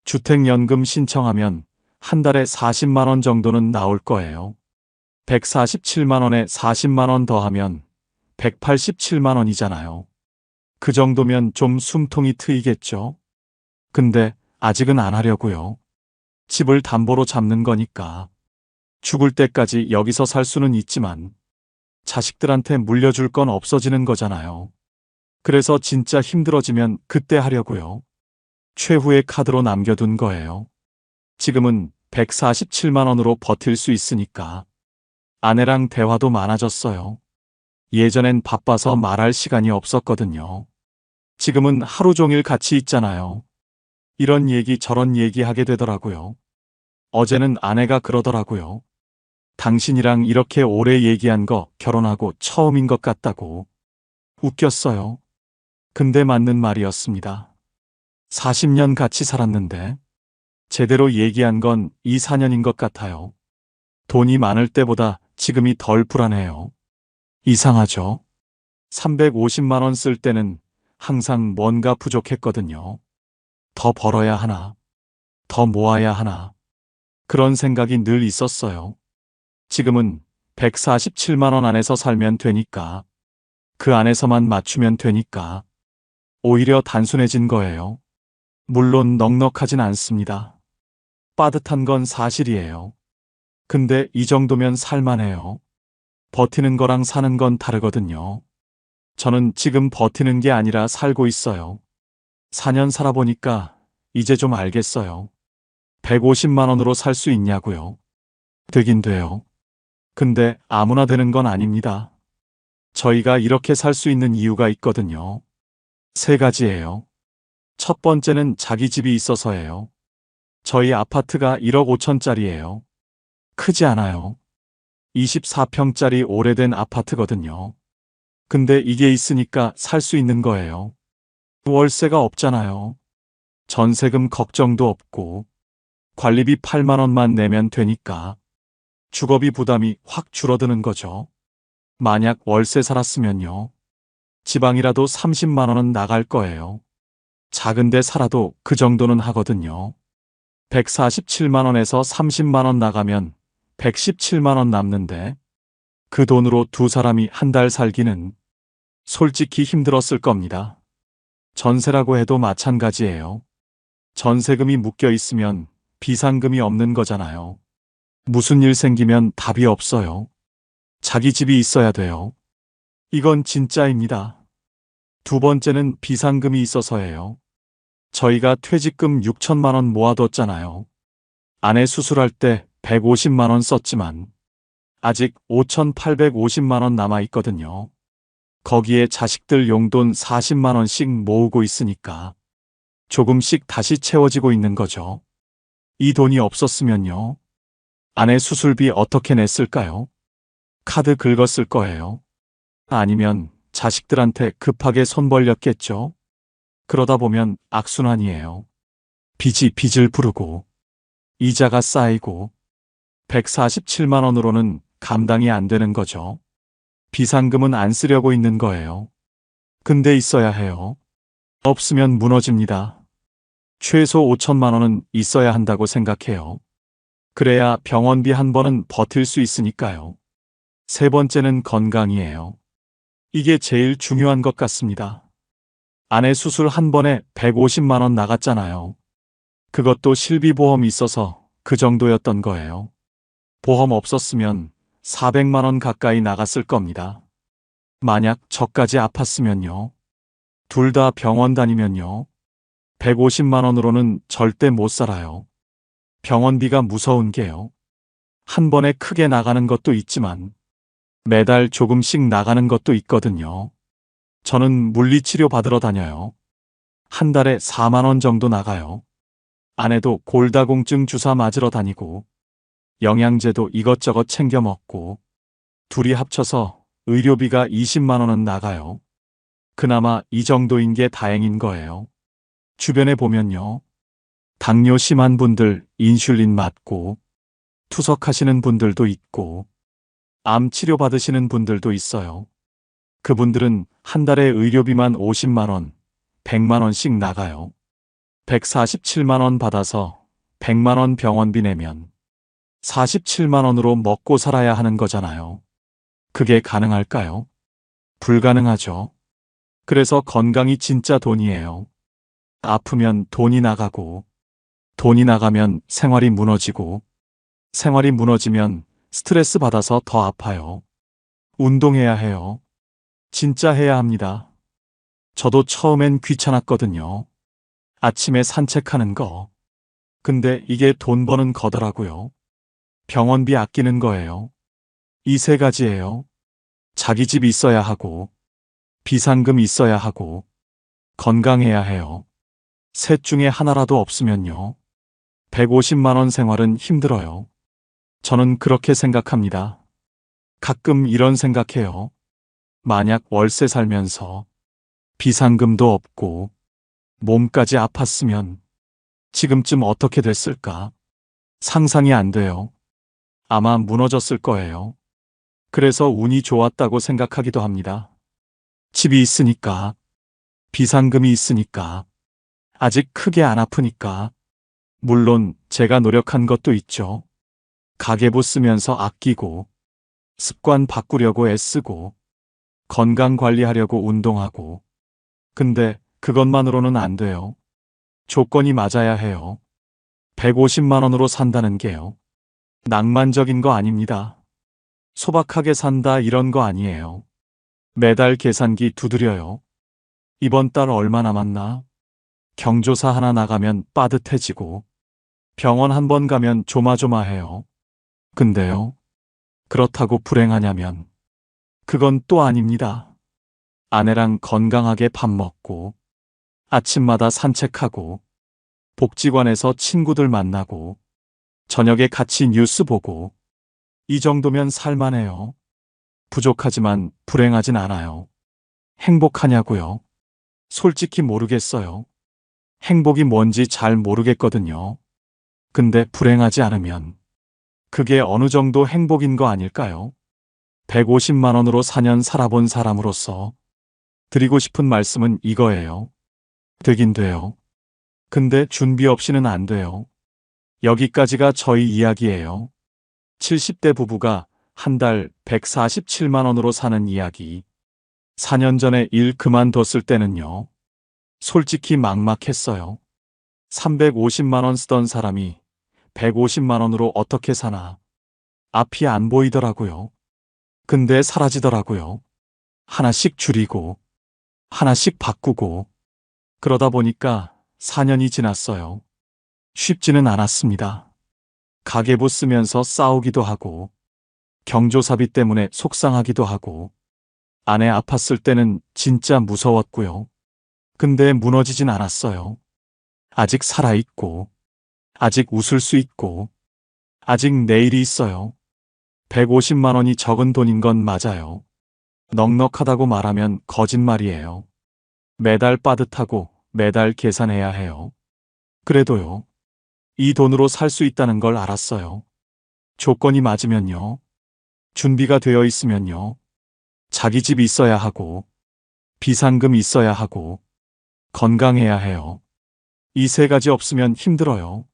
A: 주택연금 신청하면 한 달에 40만 원 정도는 나올 거예요. 147만 원에 40만 원 더하면 187만 원이잖아요. 그 정도면 좀 숨통이 트이겠죠? 근데 아직은 안 하려고요. 집을 담보로 잡는 거니까. 죽을 때까지 여기서 살 수는 있지만 자식들한테 물려줄 건 없어지는 거잖아요. 그래서 진짜 힘들어지면 그때 하려고요. 최후의 카드로 남겨둔 거예요. 지금은 147만 원으로 버틸 수 있으니까. 아내랑 대화도 많아졌어요. 예전엔 바빠서 말할 시간이 없었거든요. 지금은 하루 종일 같이 있잖아요. 이런 얘기 저런 얘기 하게 되더라고요. 어제는 아내가 그러더라고요. 당신이랑 이렇게 오래 얘기한 거 결혼하고 처음인 것 같다고. 웃겼어요. 근데 맞는 말이었습니다. 40년 같이 살았는데 제대로 얘기한 건 2~4년인 것 같아요. 돈이 많을 때보다 지금이 덜 불안해요. 이상하죠? 350만 원 쓸 때는 항상 뭔가 부족했거든요. 더 벌어야 하나, 더 모아야 하나. 그런 생각이 늘 있었어요. 지금은 147만 원 안에서 살면 되니까, 그 안에서만 맞추면 되니까, 오히려 단순해진 거예요. 물론 넉넉하진 않습니다. 빠듯한 건 사실이에요. 근데 이 정도면 살만해요. 버티는 거랑 사는 건 다르거든요. 저는 지금 버티는 게 아니라 살고 있어요. 4년 살아보니까 이제 좀 알겠어요. 150만 원으로 살 수 있냐고요. 되긴 돼요. 근데 아무나 되는 건 아닙니다. 저희가 이렇게 살 수 있는 이유가 있거든요. 3가지예요. 첫 번째는 자기 집이 있어서예요. 저희 아파트가 1억 5천짜리예요. 크지 않아요. 24평짜리 오래된 아파트거든요. 근데 이게 있으니까 살 수 있는 거예요. 월세가 없잖아요. 전세금 걱정도 없고, 관리비 8만 원만 내면 되니까 주거비 부담이 확 줄어드는 거죠. 만약 월세 살았으면요. 지방이라도 30만 원은 나갈 거예요. 작은데 살아도 그 정도는 하거든요. 147만 원에서 30만 원 나가면 117만 원 남는데 그 돈으로 두 사람이 한 달 살기는 솔직히 힘들었을 겁니다. 전세라고 해도 마찬가지예요. 전세금이 묶여 있으면 비상금이 없는 거잖아요. 무슨 일 생기면 답이 없어요. 자기 집이 있어야 돼요. 이건 진짜입니다. 두 번째는 비상금이 있어서예요. 저희가 퇴직금 6천만 원 모아뒀잖아요. 아내 수술할 때 150만 원 썼지만 아직 5,850만 원 남아 있거든요. 거기에 자식들 용돈 40만 원씩 모으고 있으니까 조금씩 다시 채워지고 있는 거죠. 이 돈이 없었으면요. 아내 수술비 어떻게 냈을까요? 카드 긁었을 거예요. 아니면 자식들한테 급하게 손 벌렸겠죠. 그러다 보면 악순환이에요. 빚이 빚을 부르고 이자가 쌓이고 147만 원으로는 감당이 안 되는 거죠. 비상금은 안 쓰려고 있는 거예요. 근데 있어야 해요. 없으면 무너집니다. 최소 5천만 원은 있어야 한다고 생각해요. 그래야 병원비 한 번은 버틸 수 있으니까요. 세 번째는 건강이에요. 이게 제일 중요한 것 같습니다. 아내 수술 한 번에 150만 원 나갔잖아요. 그것도 실비보험 있어서 그 정도였던 거예요. 보험 없었으면 400만 원 가까이 나갔을 겁니다. 만약 저까지 아팠으면요. 둘 다 병원 다니면요. 150만 원으로는 절대 못 살아요. 병원비가 무서운 게요. 한 번에 크게 나가는 것도 있지만 매달 조금씩 나가는 것도 있거든요. 저는 물리치료 받으러 다녀요. 한 달에 4만 원 정도 나가요. 아내도 골다공증 주사 맞으러 다니고 영양제도 이것저것 챙겨 먹고 둘이 합쳐서 의료비가 20만 원은 나가요. 그나마 이 정도인 게 다행인 거예요. 주변에 보면요. 당뇨 심한 분들 인슐린 맞고 투석하시는 분들도 있고 암 치료 받으시는 분들도 있어요. 그분들은 한 달에 의료비만 50만 원, 100만 원씩 나가요. 147만 원 받아서 100만 원 병원비 내면 47만 원으로 먹고 살아야 하는 거잖아요. 그게 가능할까요? 불가능하죠. 그래서 건강이 진짜 돈이에요. 아프면 돈이 나가고, 돈이 나가면 생활이 무너지고, 생활이 무너지면 스트레스 받아서 더 아파요. 운동해야 해요. 진짜 해야 합니다. 저도 처음엔 귀찮았거든요. 아침에 산책하는 거. 근데 이게 돈 버는 거더라고요. 병원비 아끼는 거예요. 이 3가지예요. 자기 집 있어야 하고, 비상금 있어야 하고, 건강해야 해요. 셋 중에 하나라도 없으면요. 150만 원 생활은 힘들어요. 저는 그렇게 생각합니다. 가끔 이런 생각해요. 만약 월세 살면서 비상금도 없고 몸까지 아팠으면 지금쯤 어떻게 됐을까? 상상이 안 돼요. 아마 무너졌을 거예요. 그래서 운이 좋았다고 생각하기도 합니다. 집이 있으니까, 비상금이 있으니까, 아직 크게 안 아프니까, 물론 제가 노력한 것도 있죠. 가계부 쓰면서 아끼고, 습관 바꾸려고 애쓰고, 건강 관리하려고 운동하고. 근데 그것만으로는 안 돼요. 조건이 맞아야 해요. 150만 원으로 산다는 게요. 낭만적인 거 아닙니다. 소박하게 산다 이런 거 아니에요. 매달 계산기 두드려요. 이번 달 얼마 남았나? 경조사 하나 나가면 빠듯해지고, 병원 한 번 가면 조마조마해요. 근데요, 그렇다고 불행하냐면, 그건 또 아닙니다. 아내랑 건강하게 밥 먹고, 아침마다 산책하고, 복지관에서 친구들 만나고, 저녁에 같이 뉴스 보고, 이 정도면 살만해요. 부족하지만 불행하진 않아요. 행복하냐고요? 솔직히 모르겠어요. 행복이 뭔지 잘 모르겠거든요. 근데 불행하지 않으면 그게 어느 정도 행복인 거 아닐까요? 150만 원으로 4년 살아본 사람으로서 드리고 싶은 말씀은 이거예요. 되긴 돼요. 근데 준비 없이는 안 돼요. 여기까지가 저희 이야기예요. 70대 부부가 한 달 147만 원으로 사는 이야기. 4년 전에 일 그만뒀을 때는요. 솔직히 막막했어요. 350만 원 쓰던 사람이 150만 원으로 어떻게 사나. 앞이 안 보이더라고요. 근데 사라지더라고요. 하나씩 줄이고, 하나씩 바꾸고. 그러다 보니까 4년이 지났어요. 쉽지는 않았습니다. 가계부 쓰면서 싸우기도 하고, 경조사비 때문에 속상하기도 하고, 아내 아팠을 때는 진짜 무서웠고요. 근데 무너지진 않았어요. 아직 살아있고, 아직 웃을 수 있고, 아직 내일이 있어요. 150만 원이 적은 돈인 건 맞아요. 넉넉하다고 말하면 거짓말이에요. 매달 빠듯하고 매달 계산해야 해요. 그래도요. 이 돈으로 살 수 있다는 걸 알았어요. 조건이 맞으면요. 준비가 되어 있으면요. 자기 집 있어야 하고, 비상금 있어야 하고, 건강해야 해요. 이 세 가지 없으면 힘들어요.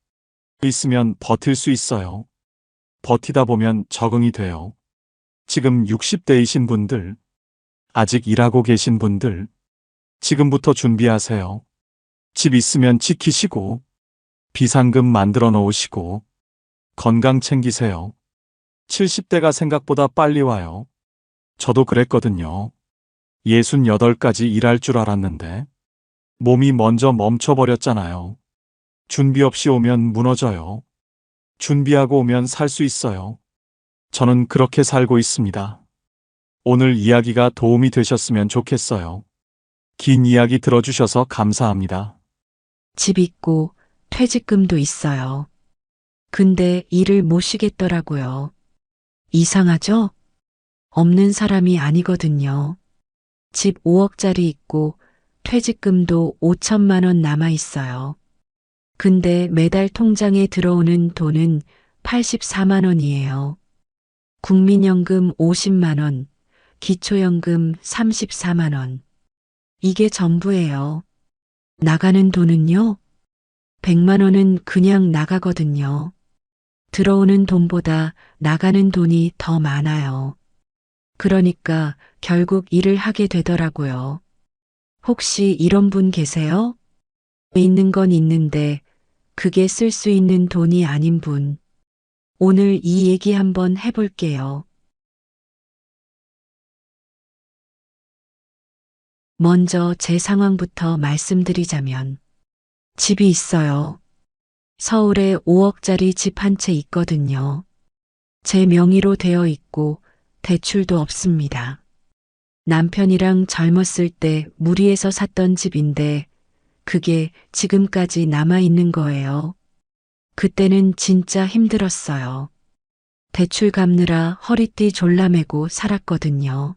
A: 있으면 버틸 수 있어요. 버티다 보면 적응이 돼요. 지금 60대이신 분들, 아직 일하고 계신 분들, 지금부터 준비하세요. 집 있으면 지키시고, 비상금 만들어 놓으시고, 건강 챙기세요. 70대가 생각보다 빨리 와요. 저도 그랬거든요. 68까지 일할 줄 알았는데, 몸이 먼저 멈춰버렸잖아요. 준비 없이 오면 무너져요. 준비하고 오면 살 수 있어요. 저는 그렇게 살고 있습니다. 오늘 이야기가 도움이 되셨으면 좋겠어요. 긴 이야기 들어주셔서 감사합니다.
B: 집 있고 퇴직금도 있어요. 근데 일을 못 쉬겠더라고요. 이상하죠? 없는 사람이 아니거든요. 집 5억짜리 있고 퇴직금도 5천만 원 남아 있어요. 근데 매달 통장에 들어오는 돈은 84만 원이에요. 국민연금 50만 원, 기초연금 34만 원. 이게 전부예요. 나가는 돈은요? 100만 원은 그냥 나가거든요. 들어오는 돈보다 나가는 돈이 더 많아요. 그러니까 결국 일을 하게 되더라고요. 혹시 이런 분 계세요? 있는 건 있는데 그게 쓸 수 있는 돈이 아닌 분. 오늘 이 얘기 한번 해볼게요. 먼저 제 상황부터 말씀드리자면 집이 있어요. 서울에 5억짜리 집 한 채 있거든요. 제 명의로 되어 있고 대출도 없습니다. 남편이랑 젊었을 때 무리해서 샀던 집인데 그게 지금까지 남아 있는 거예요. 그때는 진짜 힘들었어요. 대출 갚느라 허리띠 졸라매고 살았거든요.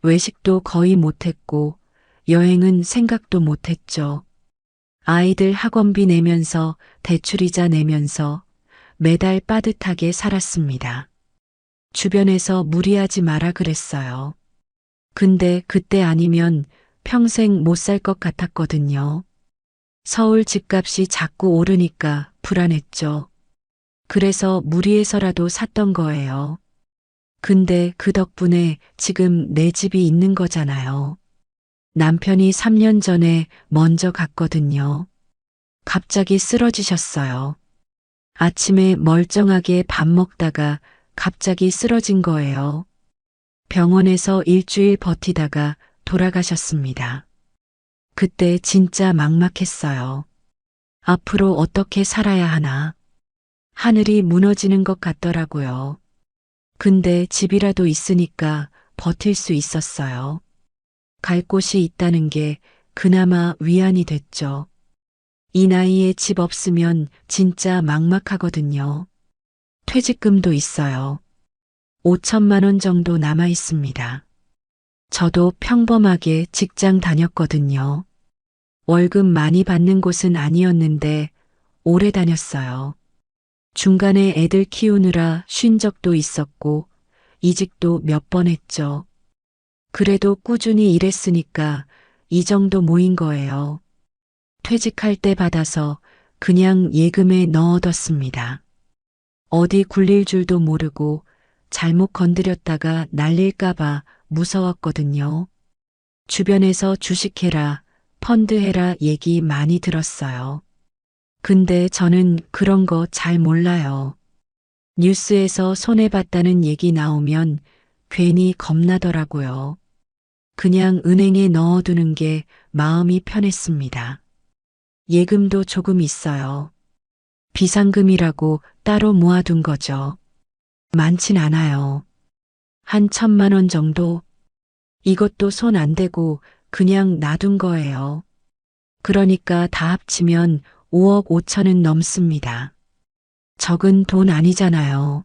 B: 외식도 거의 못했고 여행은 생각도 못했죠. 아이들 학원비 내면서 대출이자 내면서 매달 빠듯하게 살았습니다. 주변에서 무리하지 마라 그랬어요. 근데 그때 아니면 평생 못 살 것 같았거든요. 서울 집값이 자꾸 오르니까 불안했죠. 그래서 무리해서라도 샀던 거예요. 근데 그 덕분에 지금 내 집이 있는 거잖아요. 남편이 3년 전에 먼저 갔거든요. 갑자기 쓰러지셨어요. 아침에 멀쩡하게 밥 먹다가 갑자기 쓰러진 거예요. 병원에서 일주일 버티다가 돌아가셨습니다. 그때 진짜 막막했어요. 앞으로 어떻게 살아야 하나. 하늘이 무너지는 것 같더라고요. 근데 집이라도 있으니까 버틸 수 있었어요. 갈 곳이 있다는 게 그나마 위안이 됐죠. 이 나이에 집 없으면 진짜 막막하거든요. 퇴직금도 있어요. 5천만 원 정도 남아 있습니다. 저도 평범하게 직장 다녔거든요. 월급 많이 받는 곳은 아니었는데 오래 다녔어요. 중간에 애들 키우느라 쉰 적도 있었고 이직도 몇 번 했죠. 그래도 꾸준히 일했으니까 이 정도 모인 거예요. 퇴직할 때 받아서 그냥 예금에 넣어뒀습니다. 어디 굴릴 줄도 모르고 잘못 건드렸다가 날릴까봐 무서웠거든요. 주변에서 주식해라, 펀드해라 얘기 많이 들었어요. 근데 저는 그런 거 잘 몰라요. 뉴스에서 손해봤다는 얘기 나오면 괜히 겁나더라고요. 그냥 은행에 넣어두는 게 마음이 편했습니다. 예금도 조금 있어요. 비상금이라고 따로 모아둔 거죠. 많진 않아요. 한 1,000만 원 정도? 이것도 손 안 대고 그냥 놔둔 거예요. 그러니까 다 합치면 5억 5천은 넘습니다. 적은 돈 아니잖아요.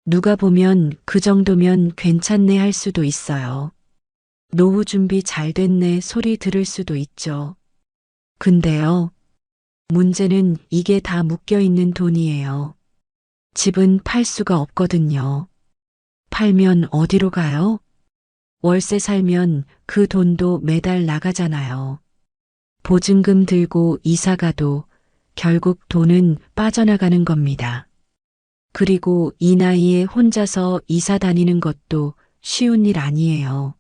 B: 누가 보면 그 정도면 괜찮네 할 수도 있어요. 노후 준비 잘 됐네 소리 들을 수도 있죠. 근데요, 문제는 이게 다 묶여 있는 돈이에요. 집은 팔 수가 없거든요. 팔면 어디로 가요? 월세 살면 그 돈도 매달 나가잖아요. 보증금 들고 이사 가도 결국 돈은 빠져나가는 겁니다. 그리고 이 나이에 혼자서 이사 다니는 것도 쉬운 일 아니에요.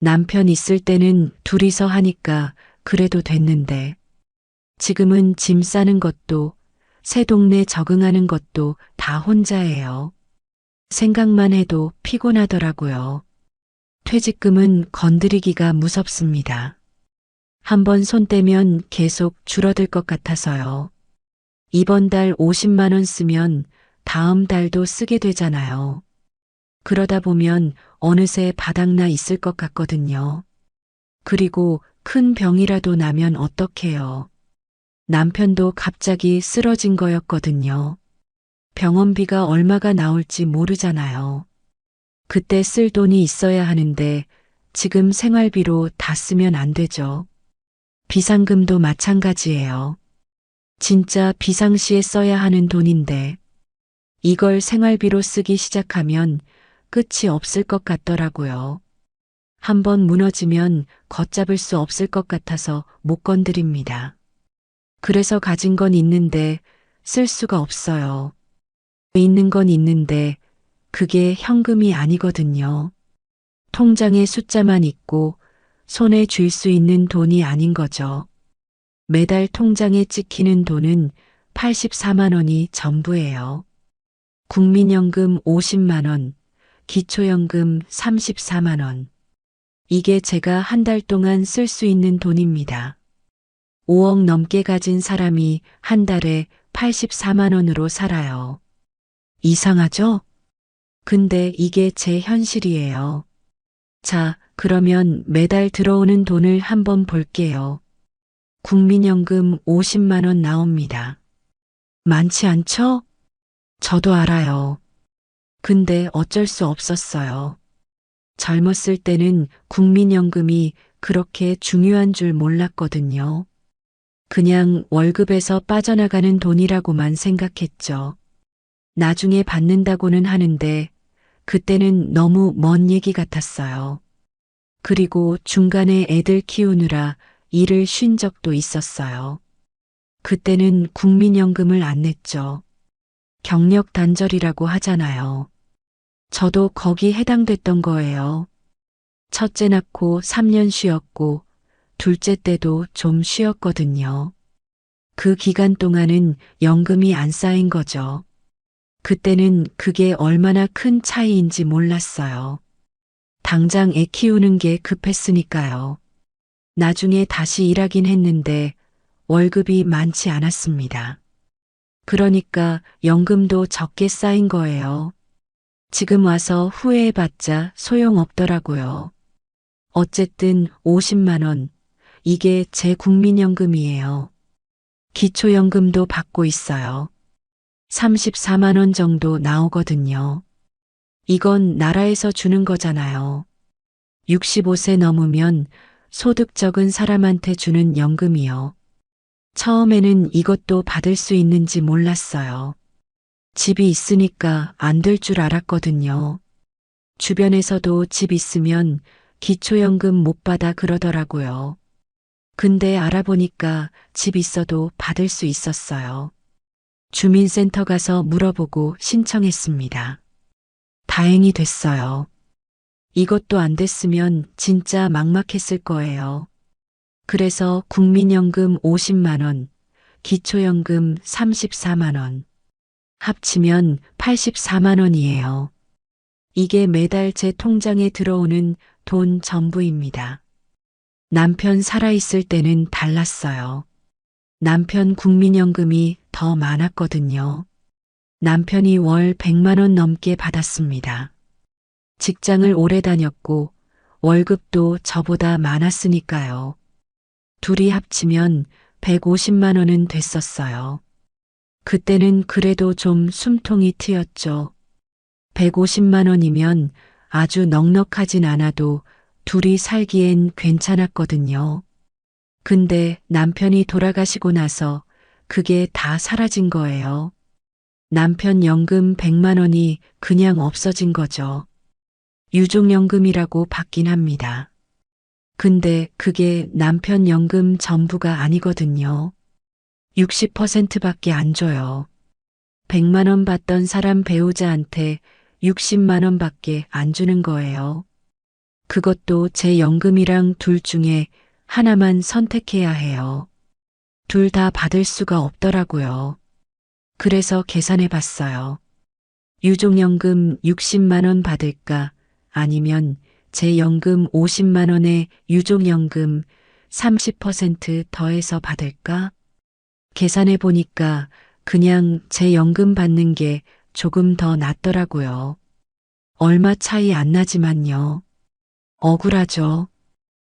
B: 남편 있을 때는 둘이서 하니까 그래도 됐는데, 지금은 짐 싸는 것도 새 동네 적응하는 것도 다 혼자예요. 생각만 해도 피곤하더라고요. 퇴직금은 건드리기가 무섭습니다. 한번 손 떼면 계속 줄어들 것 같아서요. 이번 달 50만 원 쓰면 다음 달도 쓰게 되잖아요. 그러다 보면 어느새 바닥나 있을 것 같거든요. 그리고 큰 병이라도 나면 어떡해요. 남편도 갑자기 쓰러진 거였거든요. 병원비가 얼마가 나올지 모르잖아요. 그때 쓸 돈이 있어야 하는데 지금 생활비로 다 쓰면 안 되죠. 비상금도 마찬가지예요. 진짜 비상시에 써야 하는 돈인데 이걸 생활비로 쓰기 시작하면 끝이 없을 것 같더라고요. 한번 무너지면 걷잡을 수 없을 것 같아서 못 건드립니다. 그래서 가진 건 있는데 쓸 수가 없어요. 있는 건 있는데 그게 현금이 아니거든요. 통장에 숫자만 있고 손에 쥘 수 있는 돈이 아닌 거죠. 매달 통장에 찍히는 돈은 84만 원이 전부예요. 국민연금 50만 원, 기초연금 34만 원. 이게 제가 한 달 동안 쓸 수 있는 돈입니다. 5억 넘게 가진 사람이 한 달에 84만 원으로 살아요. 이상하죠? 근데 이게 제 현실이에요. 자, 그러면 매달 들어오는 돈을 한번 볼게요. 국민연금 50만 원 나옵니다. 많지 않죠? 저도 알아요. 근데 어쩔 수 없었어요. 젊었을 때는 국민연금이 그렇게 중요한 줄 몰랐거든요. 그냥 월급에서 빠져나가는 돈이라고만 생각했죠. 나중에 받는다고는 하는데 그때는 너무 먼 얘기 같았어요. 그리고 중간에 애들 키우느라 일을 쉰 적도 있었어요. 그때는 국민연금을 안 냈죠. 경력 단절이라고 하잖아요. 저도 거기 해당됐던 거예요. 첫째 낳고 3년 쉬었고 둘째 때도 좀 쉬었거든요. 그 기간 동안은 연금이 안 쌓인 거죠. 그때는 그게 얼마나 큰 차이인지 몰랐어요. 당장 애 키우는 게 급했으니까요. 나중에 다시 일하긴 했는데 월급이 많지 않았습니다. 그러니까 연금도 적게 쌓인 거예요. 지금 와서 후회해봤자 소용없더라고요. 어쨌든 50만 원, 이게 제 국민연금이에요. 기초연금도 받고 있어요. 34만 원 정도 나오거든요. 이건 나라에서 주는 거잖아요. 65세 넘으면 소득 적은 사람한테 주는 연금이요. 처음에는 이것도 받을 수 있는지 몰랐어요. 집이 있으니까 안 될 줄 알았거든요. 주변에서도 집 있으면 기초연금 못 받아 그러더라고요. 근데 알아보니까 집 있어도 받을 수 있었어요. 주민센터 가서 물어보고 신청했습니다. 다행히 됐어요. 이것도 안 됐으면 진짜 막막했을 거예요. 그래서 국민연금 50만 원, 기초연금 34만 원, 합치면 84만 원이에요. 이게 매달 제 통장에 들어오는 돈 전부입니다. 남편 살아있을 때는 달랐어요. 남편 국민연금이 더 많았거든요. 남편이 월 100만 원 넘게 받았습니다. 직장을 오래 다녔고 월급도 저보다 많았으니까요. 둘이 합치면 150만 원은 됐었어요. 그때는 그래도 좀 숨통이 트였죠. 150만 원이면 아주 넉넉하진 않아도 둘이 살기엔 괜찮았거든요. 근데 남편이 돌아가시고 나서 그게 다 사라진 거예요. 남편 연금 100만 원이 그냥 없어진 거죠. 유족연금이라고 받긴 합니다. 근데 그게 남편 연금 전부가 아니거든요. 60%밖에 안 줘요. 100만 원 받던 사람 배우자한테 60만 원밖에 안 주는 거예요. 그것도 제 연금이랑 둘 중에 하나만 선택해야 해요. 둘 다 받을 수가 없더라고요. 그래서 계산해 봤어요. 유족연금 60만 원 받을까? 아니면 제 연금 50만 원에 유족연금 30% 더해서 받을까? 계산해 보니까 그냥 제 연금 받는 게 조금 더 낫더라고요. 얼마 차이 안 나지만요. 억울하죠.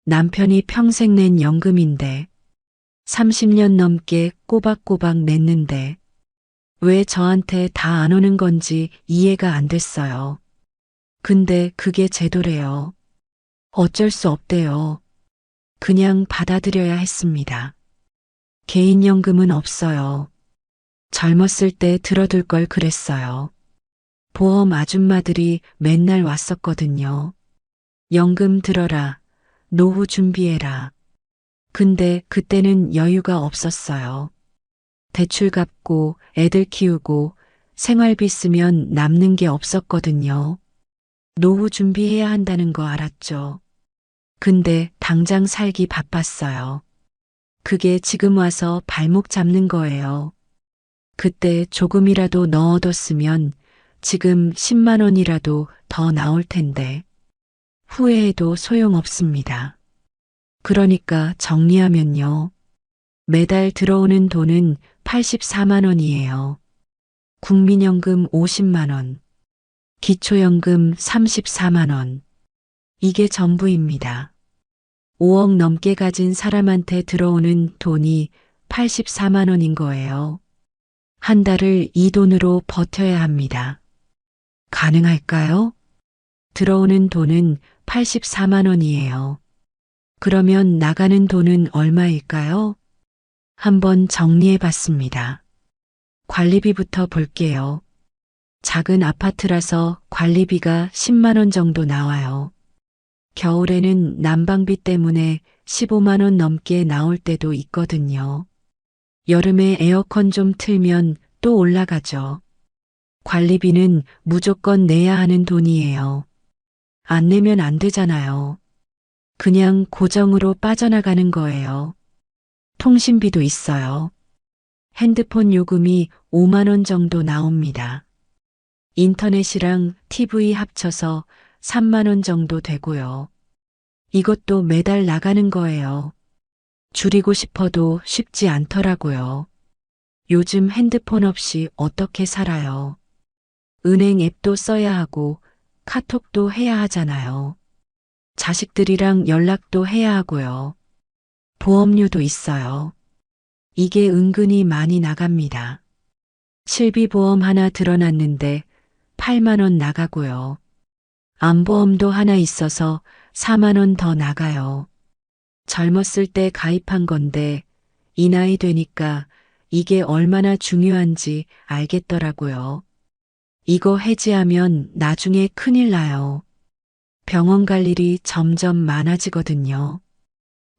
B: 남편이 평생 낸 연금인데 30년 넘게 꼬박꼬박 냈는데 왜 저한테 다 안 오는 건지 이해가 안 됐어요. 근데 그게 제도래요. 어쩔 수 없대요. 그냥 받아들여야 했습니다. 개인연금은 없어요. 젊었을 때 들어둘 걸 그랬어요. 보험 아줌마들이 맨날 왔었거든요. 연금 들어라. 노후 준비해라. 근데 그때는 여유가 없었어요. 대출 갚고 애들 키우고 생활비 쓰면 남는 게 없었거든요. 노후 준비해야 한다는 거 알았죠. 근데 당장 살기 바빴어요. 그게 지금 와서 발목 잡는 거예요. 그때 조금이라도 넣어뒀으면 지금 10만 원이라도 더 나올 텐데 후회해도 소용없습니다. 그러니까 정리하면요. 매달 들어오는 돈은 84만 원이에요. 국민연금 50만 원, 기초연금 34만 원. 이게 전부입니다. 5억 넘게 가진 사람한테 들어오는 돈이 84만 원인 거예요. 한 달을 이 돈으로 버텨야 합니다. 가능할까요? 들어오는 돈은 84만 원이에요. 그러면 나가는 돈은 얼마일까요? 한번 정리해 봤습니다. 관리비부터 볼게요. 작은 아파트라서 관리비가 10만 원 정도 나와요. 겨울에는 난방비 때문에 15만 원 넘게 나올 때도 있거든요. 여름에 에어컨 좀 틀면 또 올라가죠. 관리비는 무조건 내야 하는 돈이에요. 안 내면 안 되잖아요. 그냥 고정으로 빠져나가는 거예요. 통신비도 있어요. 핸드폰 요금이 5만 원 정도 나옵니다. 인터넷이랑 TV 합쳐서 3만 원 정도 되고요. 이것도 매달 나가는 거예요. 줄이고 싶어도 쉽지 않더라고요. 요즘 핸드폰 없이 어떻게 살아요? 은행 앱도 써야 하고 카톡도 해야 하잖아요. 자식들이랑 연락도 해야 하고요. 보험료도 있어요. 이게 은근히 많이 나갑니다. 실비보험 하나 들어놨는데 8만 원 나가고요. 암보험도 하나 있어서 4만 원 더 나가요. 젊었을 때 가입한 건데 이 나이 되니까 이게 얼마나 중요한지 알겠더라고요. 이거 해지하면 나중에 큰일 나요. 병원 갈 일이 점점 많아지거든요.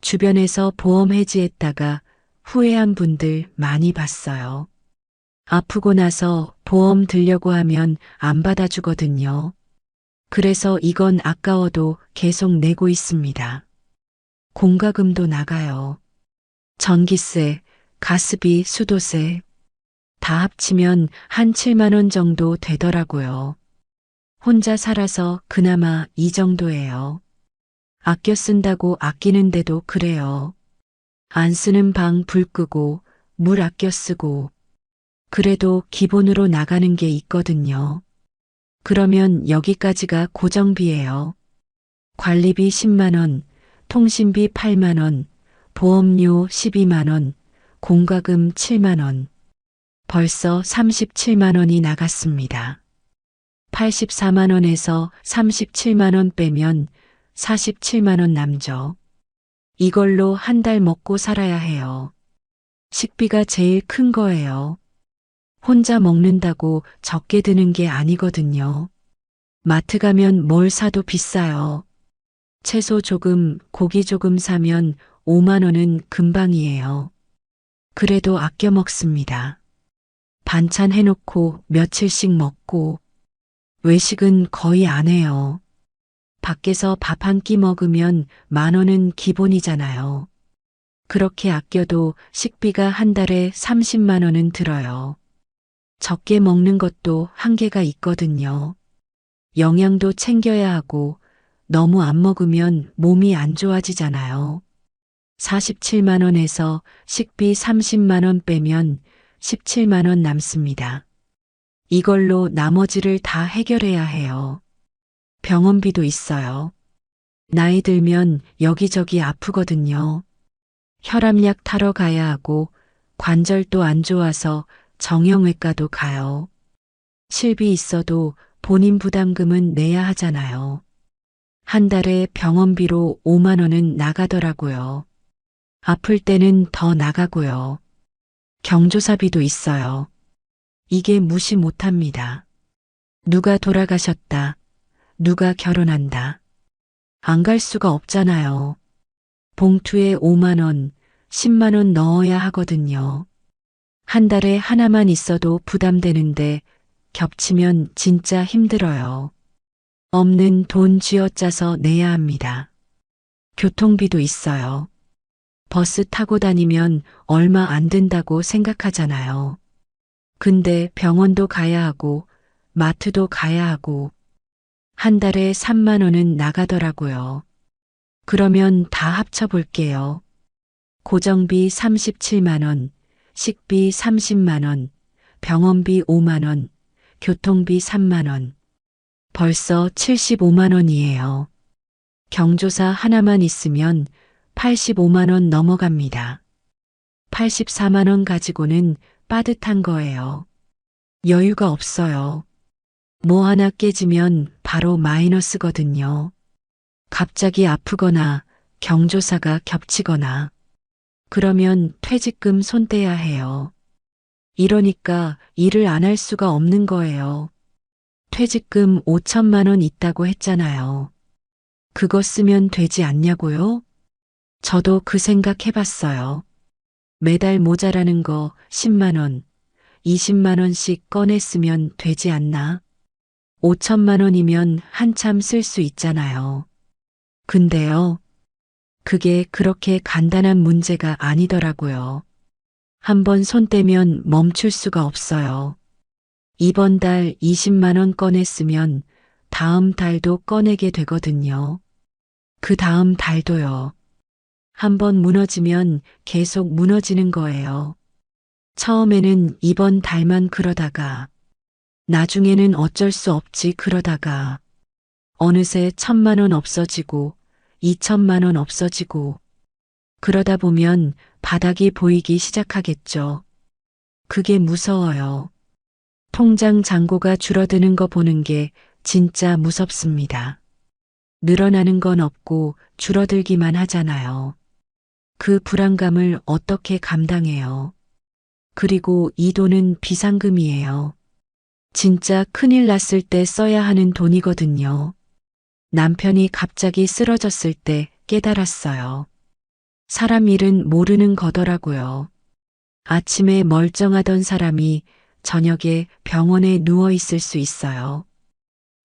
B: 주변에서 보험 해지했다가 후회한 분들 많이 봤어요. 아프고 나서 보험 들려고 하면 안 받아주거든요. 그래서 이건 아까워도 계속 내고 있습니다. 공과금도 나가요. 전기세, 가스비, 수도세 다 합치면 한 7만 원 정도 되더라고요. 혼자 살아서 그나마 이 정도예요. 아껴 쓴다고 아끼는데도 그래요. 안 쓰는 방 불 끄고 물 아껴 쓰고 그래도 기본으로 나가는 게 있거든요. 그러면 여기까지가 고정비예요. 관리비 10만 원, 통신비 8만 원, 보험료 12만 원, 공과금 7만 원. 벌써 37만 원이 나갔습니다. 84만 원에서 37만 원 빼면 47만 원 남죠. 이걸로 한 달 먹고 살아야 해요. 식비가 제일 큰 거예요. 혼자 먹는다고 적게 드는 게 아니거든요. 마트 가면 뭘 사도 비싸요. 채소 조금, 고기 조금 사면 5만 원은 금방이에요. 그래도 아껴 먹습니다. 반찬 해놓고 며칠씩 먹고 외식은 거의 안 해요. 밖에서 밥 한 끼 먹으면 1만 원은 기본이잖아요. 그렇게 아껴도 식비가 한 달에 30만 원은 들어요. 적게 먹는 것도 한계가 있거든요. 영양도 챙겨야 하고 너무 안 먹으면 몸이 안 좋아지잖아요. 47만 원에서 식비 30만 원 빼면 17만 원 남습니다. 이걸로 나머지를 다 해결해야 해요. 병원비도 있어요. 나이 들면 여기저기 아프거든요. 혈압약 타러 가야 하고 관절도 안 좋아서 정형외과도 가요. 실비 있어도 본인 부담금은 내야 하잖아요. 한 달에 병원비로 5만 원은 나가더라고요. 아플 때는 더 나가고요. 경조사비도 있어요. 이게 무시 못합니다. 누가 돌아가셨다. 누가 결혼한다. 안 갈 수가 없잖아요. 봉투에 5만 원, 10만 원 넣어야 하거든요. 한 달에 하나만 있어도 부담되는데 겹치면 진짜 힘들어요. 없는 돈 쥐어짜서 내야 합니다. 교통비도 있어요. 버스 타고 다니면 얼마 안 든다고 생각하잖아요. 근데 병원도 가야 하고 마트도 가야 하고 한 달에 3만 원은 나가더라고요. 그러면 다 합쳐볼게요. 고정비 37만 원, 식비 30만 원, 병원비 5만 원, 교통비 3만 원. 벌써 75만 원이에요. 경조사 하나만 있으면 85만 원 넘어갑니다. 84만 원 가지고는 빠듯한 거예요. 여유가 없어요. 뭐 하나 깨지면 바로 마이너스거든요. 갑자기 아프거나 경조사가 겹치거나 그러면 퇴직금 손 떼야 해요. 이러니까 일을 안 할 수가 없는 거예요. 퇴직금 5천만 원 있다고 했잖아요. 그거 쓰면 되지 않냐고요? 저도 그 생각 해봤어요. 매달 모자라는 거 10만 원, 20만 원씩 꺼내 쓰면 되지 않나? 5천만 원이면 한참 쓸 수 있잖아요. 근데요, 그게 그렇게 간단한 문제가 아니더라고요. 한번 손 떼면 멈출 수가 없어요. 이번 달 20만 원 꺼냈으면 다음 달도 꺼내게 되거든요. 그 다음 달도요. 한번 무너지면 계속 무너지는 거예요. 처음에는 이번 달만 그러다가, 나중에는 어쩔 수 없지 그러다가, 어느새 1,000만 원 없어지고, 2천만 원 없어지고, 그러다 보면 바닥이 보이기 시작하겠죠. 그게 무서워요. 통장 잔고가 줄어드는 거 보는 게 진짜 무섭습니다. 늘어나는 건 없고 줄어들기만 하잖아요. 그 불안감을 어떻게 감당해요? 그리고 이 돈은 비상금이에요. 진짜 큰일 났을 때 써야 하는 돈이거든요. 남편이 갑자기 쓰러졌을 때 깨달았어요. 사람 일은 모르는 거더라고요. 아침에 멀쩡하던 사람이 저녁에 병원에 누워 있을 수 있어요.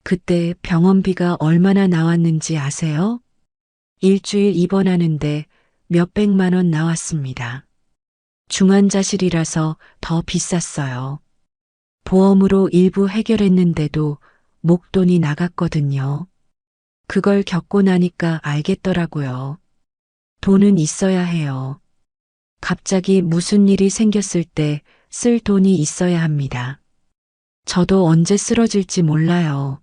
B: 그때 병원비가 얼마나 나왔는지 아세요? 일주일 입원하는데 몇백만 원 나왔습니다. 중환자실이라서 더 비쌌어요. 보험으로 일부 해결했는데도 목돈이 나갔거든요. 그걸 겪고 나니까 알겠더라고요. 돈은 있어야 해요. 갑자기 무슨 일이 생겼을 때 쓸 돈이 있어야 합니다. 저도 언제 쓰러질지 몰라요.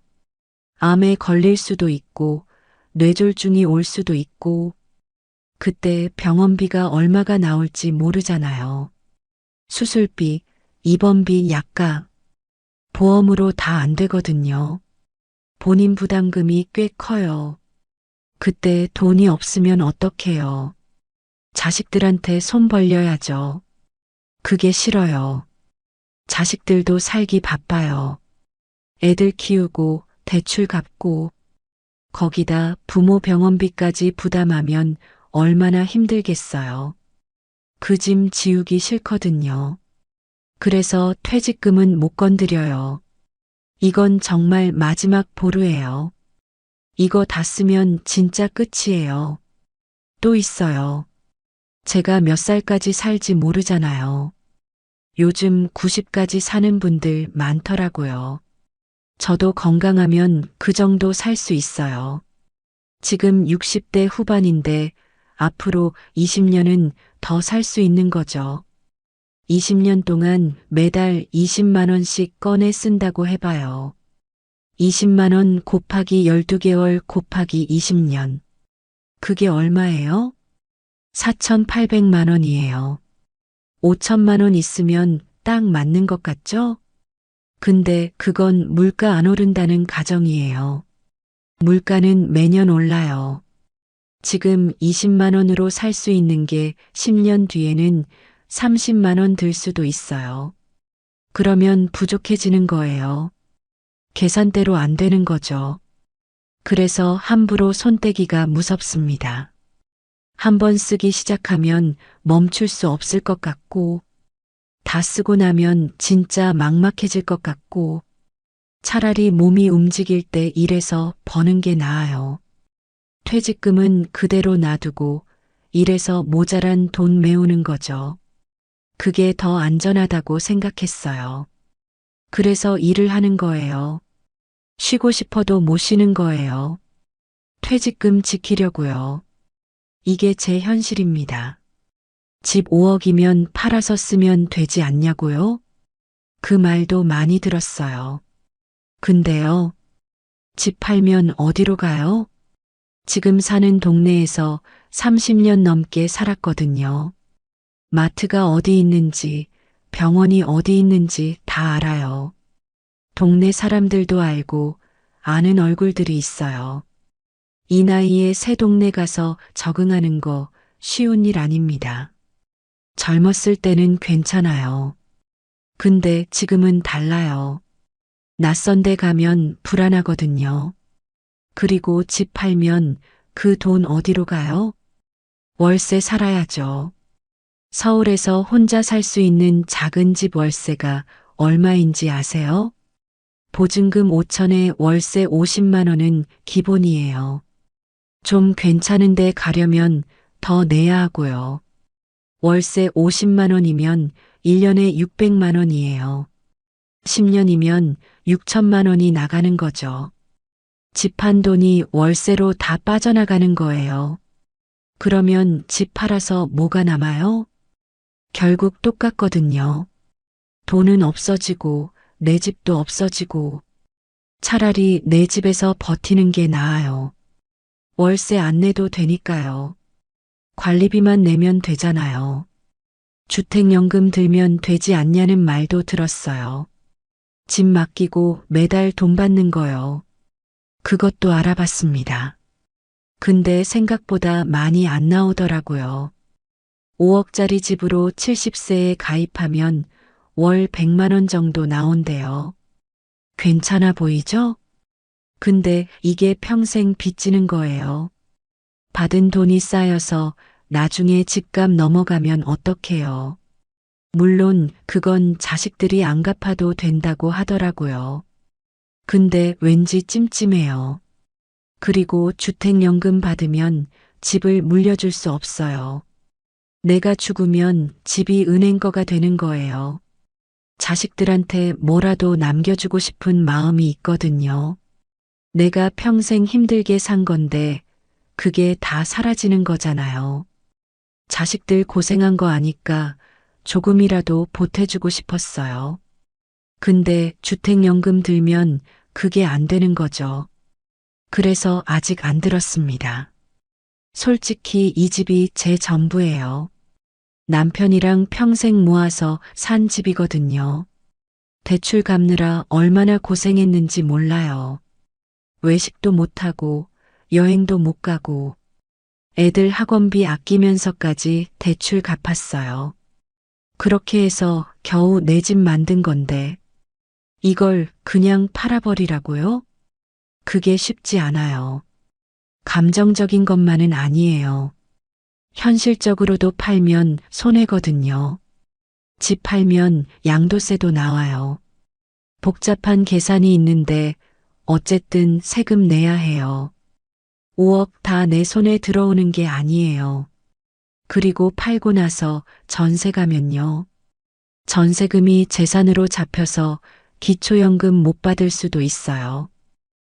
B: 암에 걸릴 수도 있고, 뇌졸중이 올 수도 있고, 그때 병원비가 얼마가 나올지 모르잖아요. 수술비, 입원비, 약값, 보험으로 다 안 되거든요. 본인 부담금이 꽤 커요. 그때 돈이 없으면 어떡해요? 자식들한테 손 벌려야죠. 그게 싫어요. 자식들도 살기 바빠요. 애들 키우고 대출 갚고 거기다 부모 병원비까지 부담하면 얼마나 힘들겠어요. 그 짐 지우기 싫거든요. 그래서 퇴직금은 못 건드려요. 이건 정말 마지막 보루예요. 이거 다 쓰면 진짜 끝이에요. 또 있어요. 제가 몇 살까지 살지 모르잖아요. 요즘 90까지 사는 분들 많더라고요. 저도 건강하면 그 정도 살 수 있어요. 지금 60대 후반인데 앞으로 20년은 더 살 수 있는 거죠. 20년 동안 매달 20만 원씩 꺼내 쓴다고 해봐요. 20만 원 곱하기 12개월 곱하기 20년. 그게 얼마예요? 4,800만 원이에요. 5천만 원 있으면 딱 맞는 것 같죠? 근데 그건 물가 안 오른다는 가정이에요. 물가는 매년 올라요. 지금 20만 원으로 살 수 있는 게 10년 뒤에는 30만 원 들 수도 있어요. 그러면 부족해지는 거예요. 계산대로 안 되는 거죠. 그래서 함부로 손 떼기가 무섭습니다. 한번 쓰기 시작하면 멈출 수 없을 것 같고, 다 쓰고 나면 진짜 막막해질 것 같고, 차라리 몸이 움직일 때 일해서 버는 게 나아요. 퇴직금은 그대로 놔두고 일해서 모자란 돈 메우는 거죠. 그게 더 안전하다고 생각했어요. 그래서 일을 하는 거예요. 쉬고 싶어도 못 쉬는 거예요. 퇴직금 지키려고요. 이게 제 현실입니다. 집 5억이면 팔아서 쓰면 되지 않냐고요? 그 말도 많이 들었어요. 근데요, 집 팔면 어디로 가요? 지금 사는 동네에서 30년 넘게 살았거든요. 마트가 어디 있는지, 병원이 어디 있는지 다 알아요. 동네 사람들도 알고 아는 얼굴들이 있어요. 이 나이에 새 동네 가서 적응하는 거 쉬운 일 아닙니다. 젊었을 때는 괜찮아요. 근데 지금은 달라요. 낯선 데 가면 불안하거든요. 그리고 집 팔면 그 돈 어디로 가요? 월세 살아야죠. 서울에서 혼자 살 수 있는 작은 집 월세가 얼마인지 아세요? 보증금 5천에 월세 50만 원은 기본이에요. 좀 괜찮은 데 가려면 더 내야 하고요. 월세 50만 원이면 1년에 600만 원이에요. 10년이면 6천만 원이 나가는 거죠. 집 한 돈이 월세로 다 빠져나가는 거예요. 그러면 집 팔아서 뭐가 남아요? 결국 똑같거든요. 돈은 없어지고 내 집도 없어지고 차라리 내 집에서 버티는 게 나아요. 월세 안 내도 되니까요. 관리비만 내면 되잖아요. 주택연금 들면 되지 않냐는 말도 들었어요. 집 맡기고 매달 돈 받는 거요. 그것도 알아봤습니다. 근데 생각보다 많이 안 나오더라고요. 5억짜리 집으로 70세에 가입하면 월 100만 원 정도 나온대요. 괜찮아 보이죠? 근데 이게 평생 빚지는 거예요. 받은 돈이 쌓여서 나중에 집값 넘어가면 어떡해요. 물론 그건 자식들이 안 갚아도 된다고 하더라고요. 근데 왠지 찜찜해요. 그리고 주택연금 받으면 집을 물려줄 수 없어요. 내가 죽으면 집이 은행 거가 되는 거예요. 자식들한테 뭐라도 남겨주고 싶은 마음이 있거든요. 내가 평생 힘들게 산 건데 그게 다 사라지는 거잖아요. 자식들 고생한 거 아니까 조금이라도 보태주고 싶었어요. 근데 주택연금 들면 그게 안 되는 거죠. 그래서 아직 안 들었습니다. 솔직히 이 집이 제 전부예요. 남편이랑 평생 모아서 산 집이거든요. 대출 갚느라 얼마나 고생했는지 몰라요. 외식도 못하고 여행도 못 가고 애들 학원비 아끼면서까지 대출 갚았어요. 그렇게 해서 겨우 내 집 만든 건데 이걸 그냥 팔아버리라고요? 그게 쉽지 않아요. 감정적인 것만은 아니에요. 현실적으로도 팔면 손해거든요. 집 팔면 양도세도 나와요. 복잡한 계산이 있는데 어쨌든 세금 내야 해요. 5억 다 내 손에 들어오는 게 아니에요. 그리고 팔고 나서 전세 가면요. 전세금이 재산으로 잡혀서 기초연금 못 받을 수도 있어요.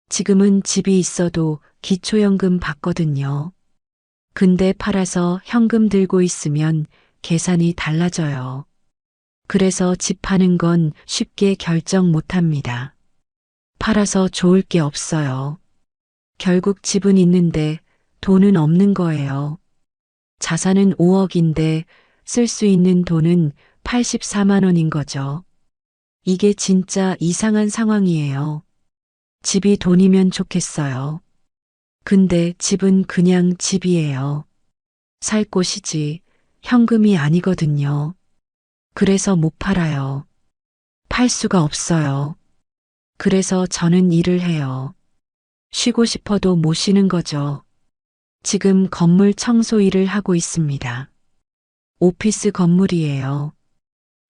B: 지금은 집이 있어도 기초연금 받거든요. 근데 팔아서 현금 들고 있으면 계산이 달라져요. 그래서 집 파는 건 쉽게 결정 못 합니다. 팔아서 좋을 게 없어요. 결국 집은 있는데 돈은 없는 거예요. 자산은 5억인데 쓸 수 있는 돈은 84만 원인 거죠. 이게 진짜 이상한 상황이에요. 집이 돈이면 좋겠어요. 근데 집은 그냥 집이에요. 살 곳이지 현금이 아니거든요. 그래서 못 팔아요. 팔 수가 없어요. 그래서 저는 일을 해요. 쉬고 싶어도 못 쉬는 거죠. 지금 건물 청소 일을 하고 있습니다. 오피스 건물이에요.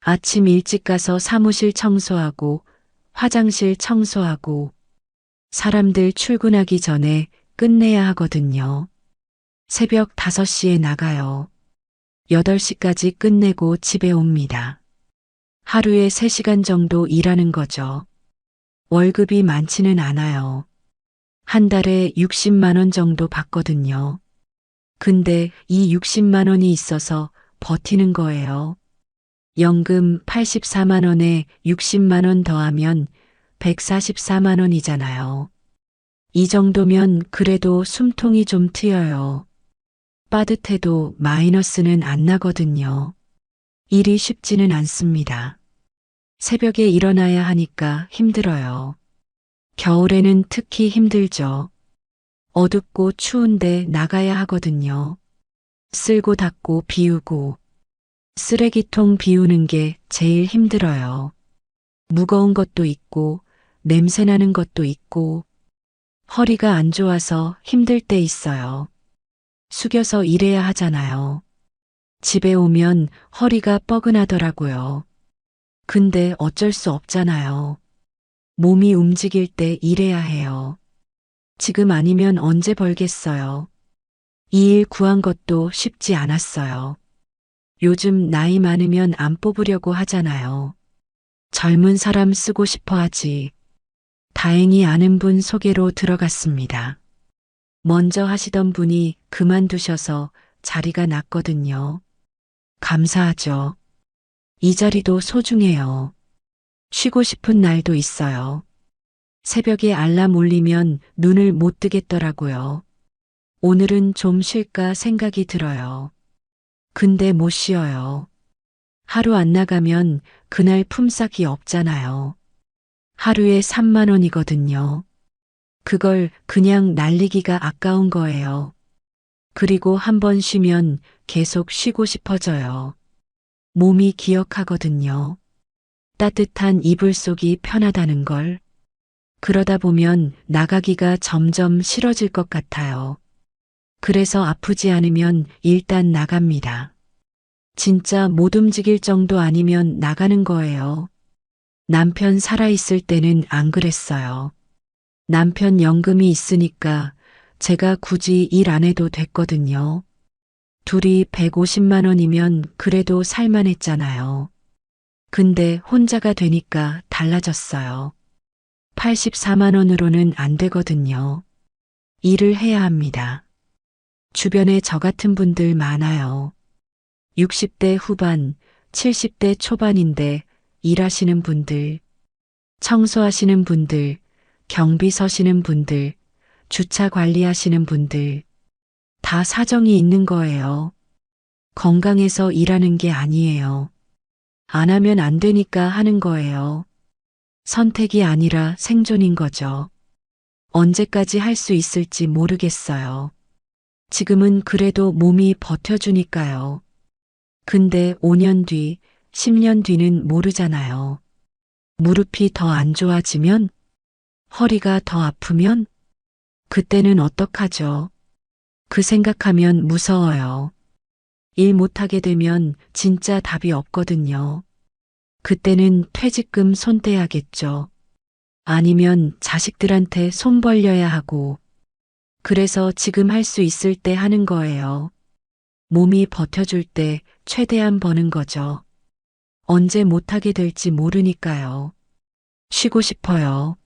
B: 아침 일찍 가서 사무실 청소하고 화장실 청소하고 사람들 출근하기 전에 끝내야 하거든요. 새벽 5시에 나가요. 8시까지 끝내고 집에 옵니다. 하루에 3시간 정도 일하는 거죠. 월급이 많지는 않아요. 한 달에 60만 원 정도 받거든요. 근데 이 60만 원이 있어서 버티는 거예요. 연금 84만 원에 60만 원 더하면 144만 원이잖아요. 이 정도면 그래도 숨통이 좀 트여요. 빠듯해도 마이너스는 안 나거든요. 일이 쉽지는 않습니다. 새벽에 일어나야 하니까 힘들어요. 겨울에는 특히 힘들죠. 어둡고 추운데 나가야 하거든요. 쓸고 닦고 비우고 쓰레기통 비우는 게 제일 힘들어요. 무거운 것도 있고 냄새 나는 것도 있고, 허리가 안 좋아서 힘들 때 있어요. 숙여서 일해야 하잖아요. 집에 오면 허리가 뻐근하더라고요. 근데 어쩔 수 없잖아요. 몸이 움직일 때 일해야 해요. 지금 아니면 언제 벌겠어요. 이 일 구한 것도 쉽지 않았어요. 요즘 나이 많으면 안 뽑으려고 하잖아요. 젊은 사람 쓰고 싶어 하지. 다행히 아는 분 소개로 들어갔습니다. 먼저 하시던 분이 그만두셔서 자리가 났거든요. 감사하죠. 이 자리도 소중해요. 쉬고 싶은 날도 있어요. 새벽에 알람 울리면 눈을 못 뜨겠더라고요. 오늘은 좀 쉴까 생각이 들어요. 근데 못 쉬어요. 하루 안 나가면 그날 품삯이 없잖아요. 하루에 3만 원이거든요. 그걸 그냥 날리기가 아까운 거예요. 그리고 한 번 쉬면 계속 쉬고 싶어져요. 몸이 기억하거든요. 따뜻한 이불 속이 편하다는 걸. 그러다 보면 나가기가 점점 싫어질 것 같아요. 그래서 아프지 않으면 일단 나갑니다. 진짜 못 움직일 정도 아니면 나가는 거예요. 남편 살아있을 때는 안 그랬어요. 남편 연금이 있으니까 제가 굳이 일 안 해도 됐거든요. 둘이 150만 원이면 그래도 살만했잖아요. 근데 혼자가 되니까 달라졌어요. 84만 원으로는 안 되거든요. 일을 해야 합니다. 주변에 저 같은 분들 많아요. 60대 후반, 70대 초반인데 일하시는 분들, 청소하시는 분들, 경비 서시는 분들, 주차 관리하시는 분들, 다 사정이 있는 거예요. 건강해서 일하는 게 아니에요. 안 하면 안 되니까 하는 거예요. 선택이 아니라 생존인 거죠. 언제까지 할 수 있을지 모르겠어요. 지금은 그래도 몸이 버텨주니까요. 근데 5년 뒤, 10년 뒤는 모르잖아요. 무릎이 더 안 좋아지면? 허리가 더 아프면? 그때는 어떡하죠? 그 생각하면 무서워요. 일 못하게 되면 진짜 답이 없거든요. 그때는 퇴직금 손 떼야겠죠. 아니면 자식들한테 손 벌려야 하고. 그래서 지금 할 수 있을 때 하는 거예요. 몸이 버텨줄 때 최대한 버는 거죠. 언제 못하게 될지 모르니까요. 쉬고 싶어요.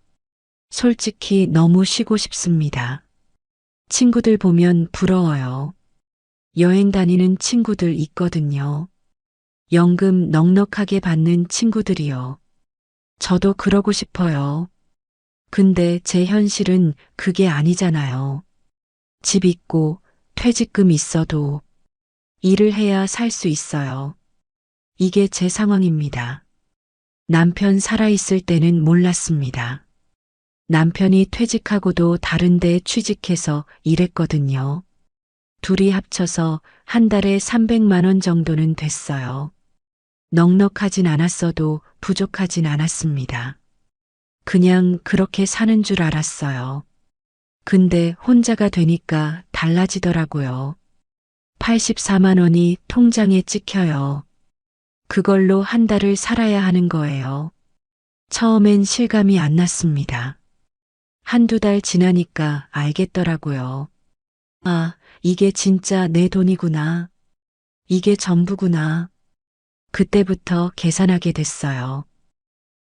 B: 솔직히 너무 쉬고 싶습니다. 친구들 보면 부러워요. 여행 다니는 친구들 있거든요. 연금 넉넉하게 받는 친구들이요. 저도 그러고 싶어요. 근데 제 현실은 그게 아니잖아요. 집 있고 퇴직금 있어도 일을 해야 살 수 있어요. 이게 제 상황입니다. 남편 살아있을 때는 몰랐습니다. 남편이 퇴직하고도 다른 데 취직해서 일했거든요. 둘이 합쳐서 한 달에 300만 원 정도는 됐어요. 넉넉하진 않았어도 부족하진 않았습니다. 그냥 그렇게 사는 줄 알았어요. 근데 혼자가 되니까 달라지더라고요. 84만 원이 통장에 찍혀요. 그걸로 한 달을 살아야 하는 거예요. 처음엔 실감이 안 났습니다. 한두 달 지나니까 알겠더라고요. 아, 이게 진짜 내 돈이구나. 이게 전부구나. 그때부터 계산하게 됐어요.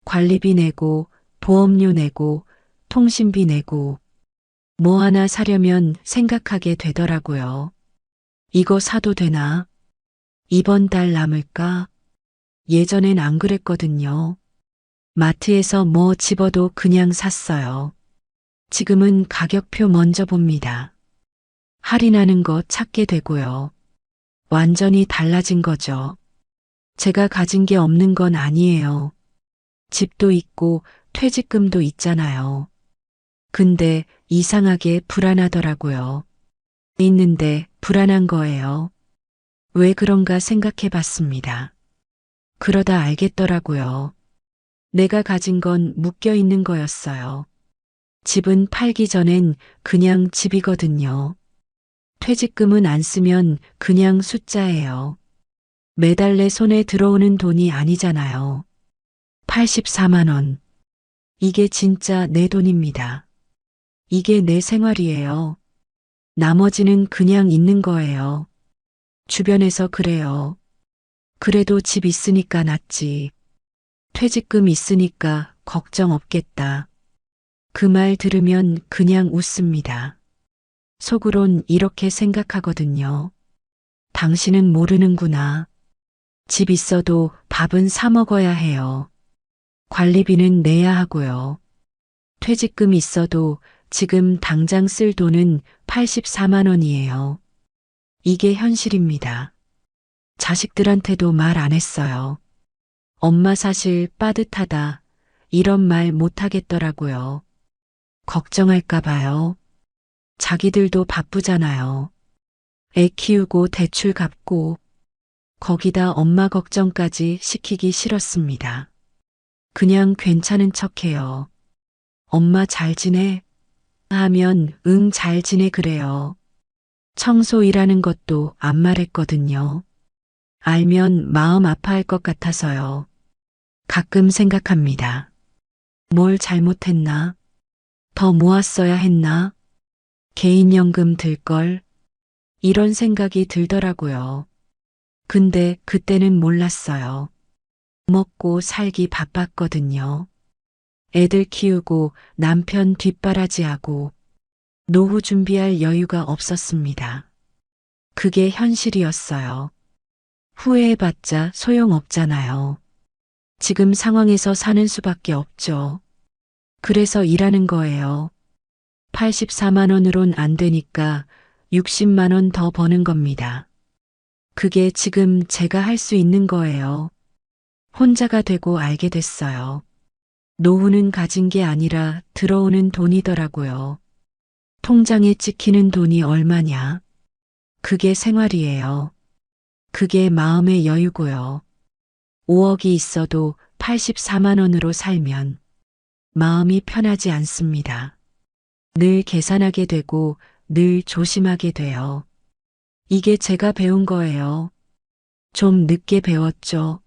B: 관리비 내고, 보험료 내고, 통신비 내고, 뭐 하나 사려면 생각하게 되더라고요. 이거 사도 되나? 이번 달 남을까? 예전엔 안 그랬거든요. 마트에서 뭐 집어도 그냥 샀어요. 지금은 가격표 먼저 봅니다. 할인하는 거 찾게 되고요. 완전히 달라진 거죠. 제가 가진 게 없는 건 아니에요. 집도 있고 퇴직금도 있잖아요. 근데 이상하게 불안하더라고요. 있는데 불안한 거예요. 왜 그런가 생각해 봤습니다. 그러다 알겠더라고요. 내가 가진 건 묶여 있는 거였어요. 집은 팔기 전엔 그냥 집이거든요. 퇴직금은 안 쓰면 그냥 숫자예요. 매달 내 손에 들어오는 돈이 아니잖아요. 84만 원. 이게 진짜 내 돈입니다. 이게 내 생활이에요. 나머지는 그냥 있는 거예요. 주변에서 그래요. 그래도 집 있으니까 낫지. 퇴직금 있으니까 걱정 없겠다. 그 말 들으면 그냥 웃습니다. 속으론 이렇게 생각하거든요. 당신은 모르는구나. 집 있어도 밥은 사 먹어야 해요. 관리비는 내야 하고요. 퇴직금 있어도 지금 당장 쓸 돈은 84만 원이에요. 이게 현실입니다. 자식들한테도 말 안 했어요. 엄마 사실 빠듯하다. 이런 말 못 하겠더라고요. 걱정할까 봐요. 자기들도 바쁘잖아요. 애 키우고 대출 갚고 거기다 엄마 걱정까지 시키기 싫었습니다. 그냥 괜찮은 척해요. 엄마 잘 지내? 하면 응 잘 지내 그래요. 청소 일하는 것도 안 말했거든요. 알면 마음 아파할 것 같아서요. 가끔 생각합니다. 뭘 잘못했나? 더 모았어야 했나? 개인연금 들걸? 이런 생각이 들더라고요. 근데 그때는 몰랐어요. 먹고 살기 바빴거든요. 애들 키우고 남편 뒷바라지하고 노후 준비할 여유가 없었습니다. 그게 현실이었어요. 후회해봤자 소용없잖아요. 지금 상황에서 사는 수밖에 없죠. 그래서 일하는 거예요. 84만 원으론 안 되니까 60만 원 더 버는 겁니다. 그게 지금 제가 할 수 있는 거예요. 혼자가 되고 알게 됐어요. 노후는 가진 게 아니라 들어오는 돈이더라고요. 통장에 찍히는 돈이 얼마냐? 그게 생활이에요. 그게 마음의 여유고요. 5억이 있어도 84만 원으로 살면 마음이 편하지 않습니다. 늘 계산하게 되고 늘 조심하게 돼요. 이게 제가 배운 거예요. 좀 늦게 배웠죠.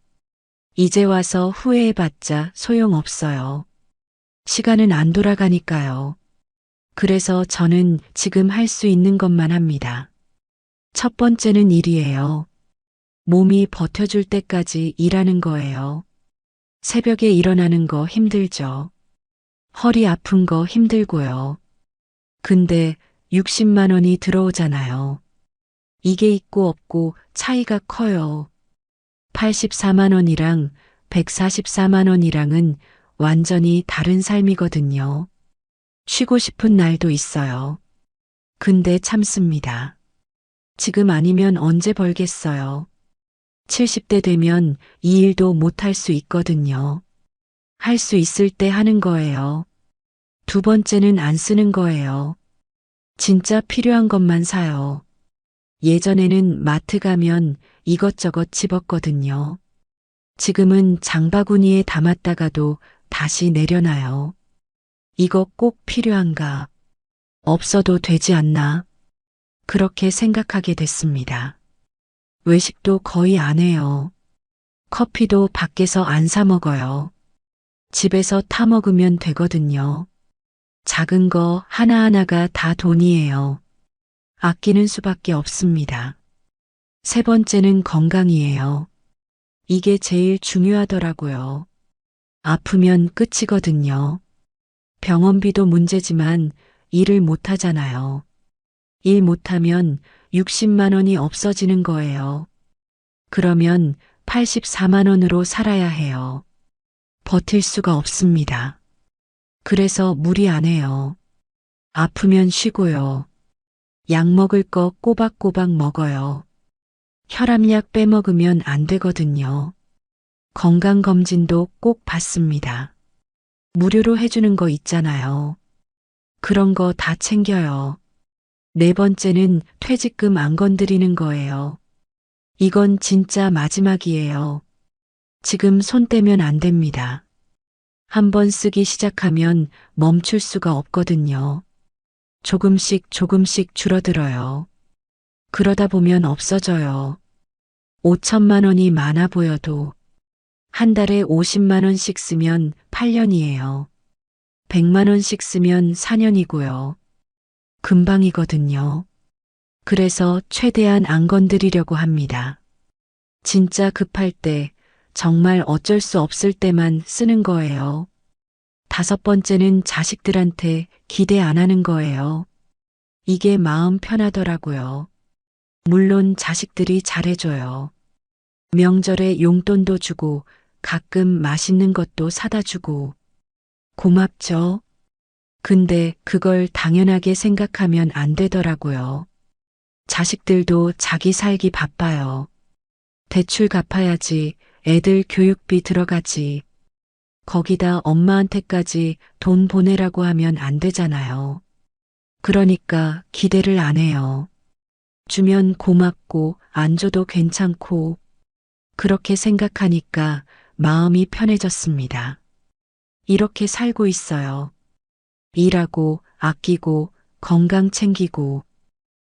B: 이제 와서 후회해봤자 소용없어요. 시간은 안 돌아가니까요. 그래서 저는 지금 할 수 있는 것만 합니다. 첫 번째는 일이에요. 몸이 버텨줄 때까지 일하는 거예요. 새벽에 일어나는 거 힘들죠. 허리 아픈 거 힘들고요. 근데 60만 원이 들어오잖아요. 이게 있고 없고 차이가 커요. 84만 원이랑 144만 원이랑은 완전히 다른 삶이거든요. 쉬고 싶은 날도 있어요. 근데 참습니다. 지금 아니면 언제 벌겠어요. 70대 되면 이 일도 못할 수 있거든요. 할 수 있을 때 하는 거예요. 두 번째는 안 쓰는 거예요. 진짜 필요한 것만 사요. 예전에는 마트 가면 이것저것 집었거든요. 지금은 장바구니에 담았다가도 다시 내려놔요. 이거 꼭 필요한가? 없어도 되지 않나? 그렇게 생각하게 됐습니다. 외식도 거의 안 해요. 커피도 밖에서 안 사 먹어요. 집에서 타 먹으면 되거든요. 작은 거 하나하나가 다 돈이에요. 아끼는 수밖에 없습니다. 세 번째는 건강이에요. 이게 제일 중요하더라고요. 아프면 끝이거든요. 병원비도 문제지만 일을 못 하잖아요. 일 못하면 60만 원이 없어지는 거예요. 그러면 84만 원으로 살아야 해요. 버틸 수가 없습니다. 그래서 무리 안 해요. 아프면 쉬고요. 약 먹을 거 꼬박꼬박 먹어요. 혈압약 빼먹으면 안 되거든요. 건강검진도 꼭 받습니다. 무료로 해주는 거 있잖아요. 그런 거 다 챙겨요. 네 번째는 퇴직금 안 건드리는 거예요. 이건 진짜 마지막이에요. 지금 손 떼면 안 됩니다. 한번 쓰기 시작하면 멈출 수가 없거든요. 조금씩 조금씩 줄어들어요. 그러다 보면 없어져요. 5천만 원이 많아 보여도 한 달에 50만 원씩 쓰면 8년이에요. 100만 원씩 쓰면 4년이고요. 금방이거든요. 그래서 최대한 안 건드리려고 합니다. 진짜 급할 때, 정말 어쩔 수 없을 때만 쓰는 거예요. 5번째는 자식들한테 기대 안 하는 거예요. 이게 마음 편하더라고요. 물론 자식들이 잘해줘요. 명절에 용돈도 주고 가끔 맛있는 것도 사다 주고 고맙죠. 근데 그걸 당연하게 생각하면 안 되더라고요. 자식들도 자기 살기 바빠요. 대출 갚아야지, 애들 교육비 들어가지. 거기다 엄마한테까지 돈 보내라고 하면 안 되잖아요. 그러니까 기대를 안 해요. 주면 고맙고 안 줘도 괜찮고 그렇게 생각하니까 마음이 편해졌습니다. 이렇게 살고 있어요. 일하고 아끼고 건강 챙기고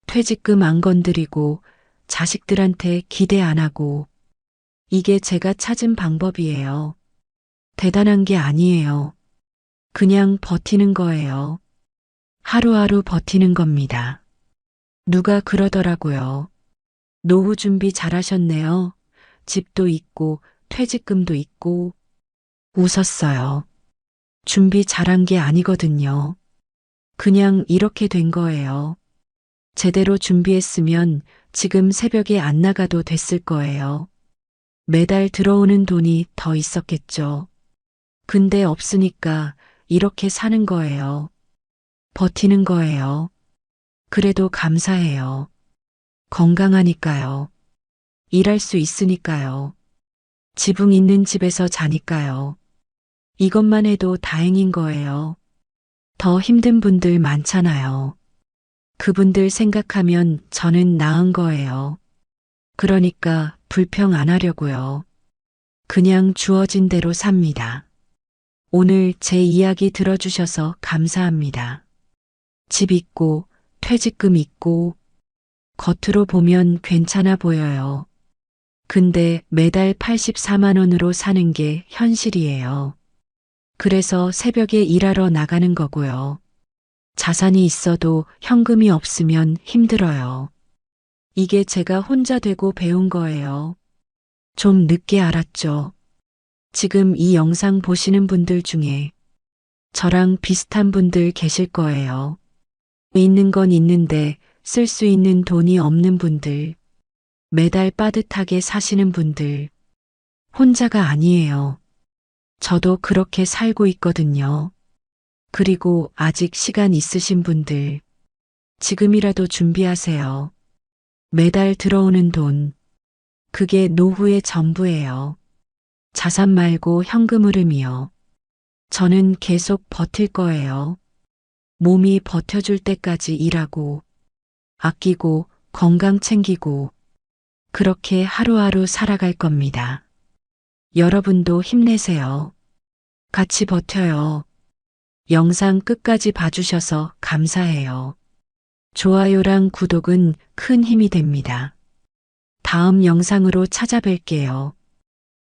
B: 퇴직금 안 건드리고 자식들한테 기대 안 하고 이게 제가 찾은 방법이에요. 대단한 게 아니에요. 그냥 버티는 거예요. 하루하루 버티는 겁니다. 누가 그러더라고요. 노후 준비 잘하셨네요. 집도 있고 퇴직금도 있고 웃었어요. 준비 잘한 게 아니거든요. 그냥 이렇게 된 거예요. 제대로 준비했으면 지금 새벽에 안 나가도 됐을 거예요. 매달 들어오는 돈이 더 있었겠죠. 근데 없으니까 이렇게 사는 거예요. 버티는 거예요. 그래도 감사해요. 건강하니까요. 일할 수 있으니까요. 지붕 있는 집에서 자니까요. 이것만 해도 다행인 거예요. 더 힘든 분들 많잖아요. 그분들 생각하면 저는 나은 거예요. 그러니까 불평 안 하려고요. 그냥 주어진 대로 삽니다. 오늘 제 이야기 들어주셔서 감사합니다. 집 있고 퇴직금 있고 겉으로 보면 괜찮아 보여요. 근데 매달 84만 원으로 사는 게 현실이에요. 그래서 새벽에 일하러 나가는 거고요. 자산이 있어도 현금이 없으면 힘들어요. 이게 제가 혼자 되고 배운 거예요. 좀 늦게 알았죠. 지금 이 영상 보시는 분들 중에 저랑 비슷한 분들 계실 거예요. 있는 건 있는데 쓸 수 있는 돈이 없는 분들, 매달 빠듯하게 사시는 분들, 혼자가 아니에요. 저도 그렇게 살고 있거든요. 그리고 아직 시간 있으신 분들, 지금이라도 준비하세요. 매달 들어오는 돈, 그게 노후의 전부예요. 자산 말고 현금 흐름이요. 저는 계속 버틸 거예요. 몸이 버텨줄 때까지 일하고, 아끼고, 건강 챙기고, 그렇게 하루하루 살아갈 겁니다. 여러분도 힘내세요. 같이 버텨요. 영상 끝까지 봐주셔서 감사해요. 좋아요랑 구독은 큰 힘이 됩니다. 다음 영상으로 찾아뵐게요.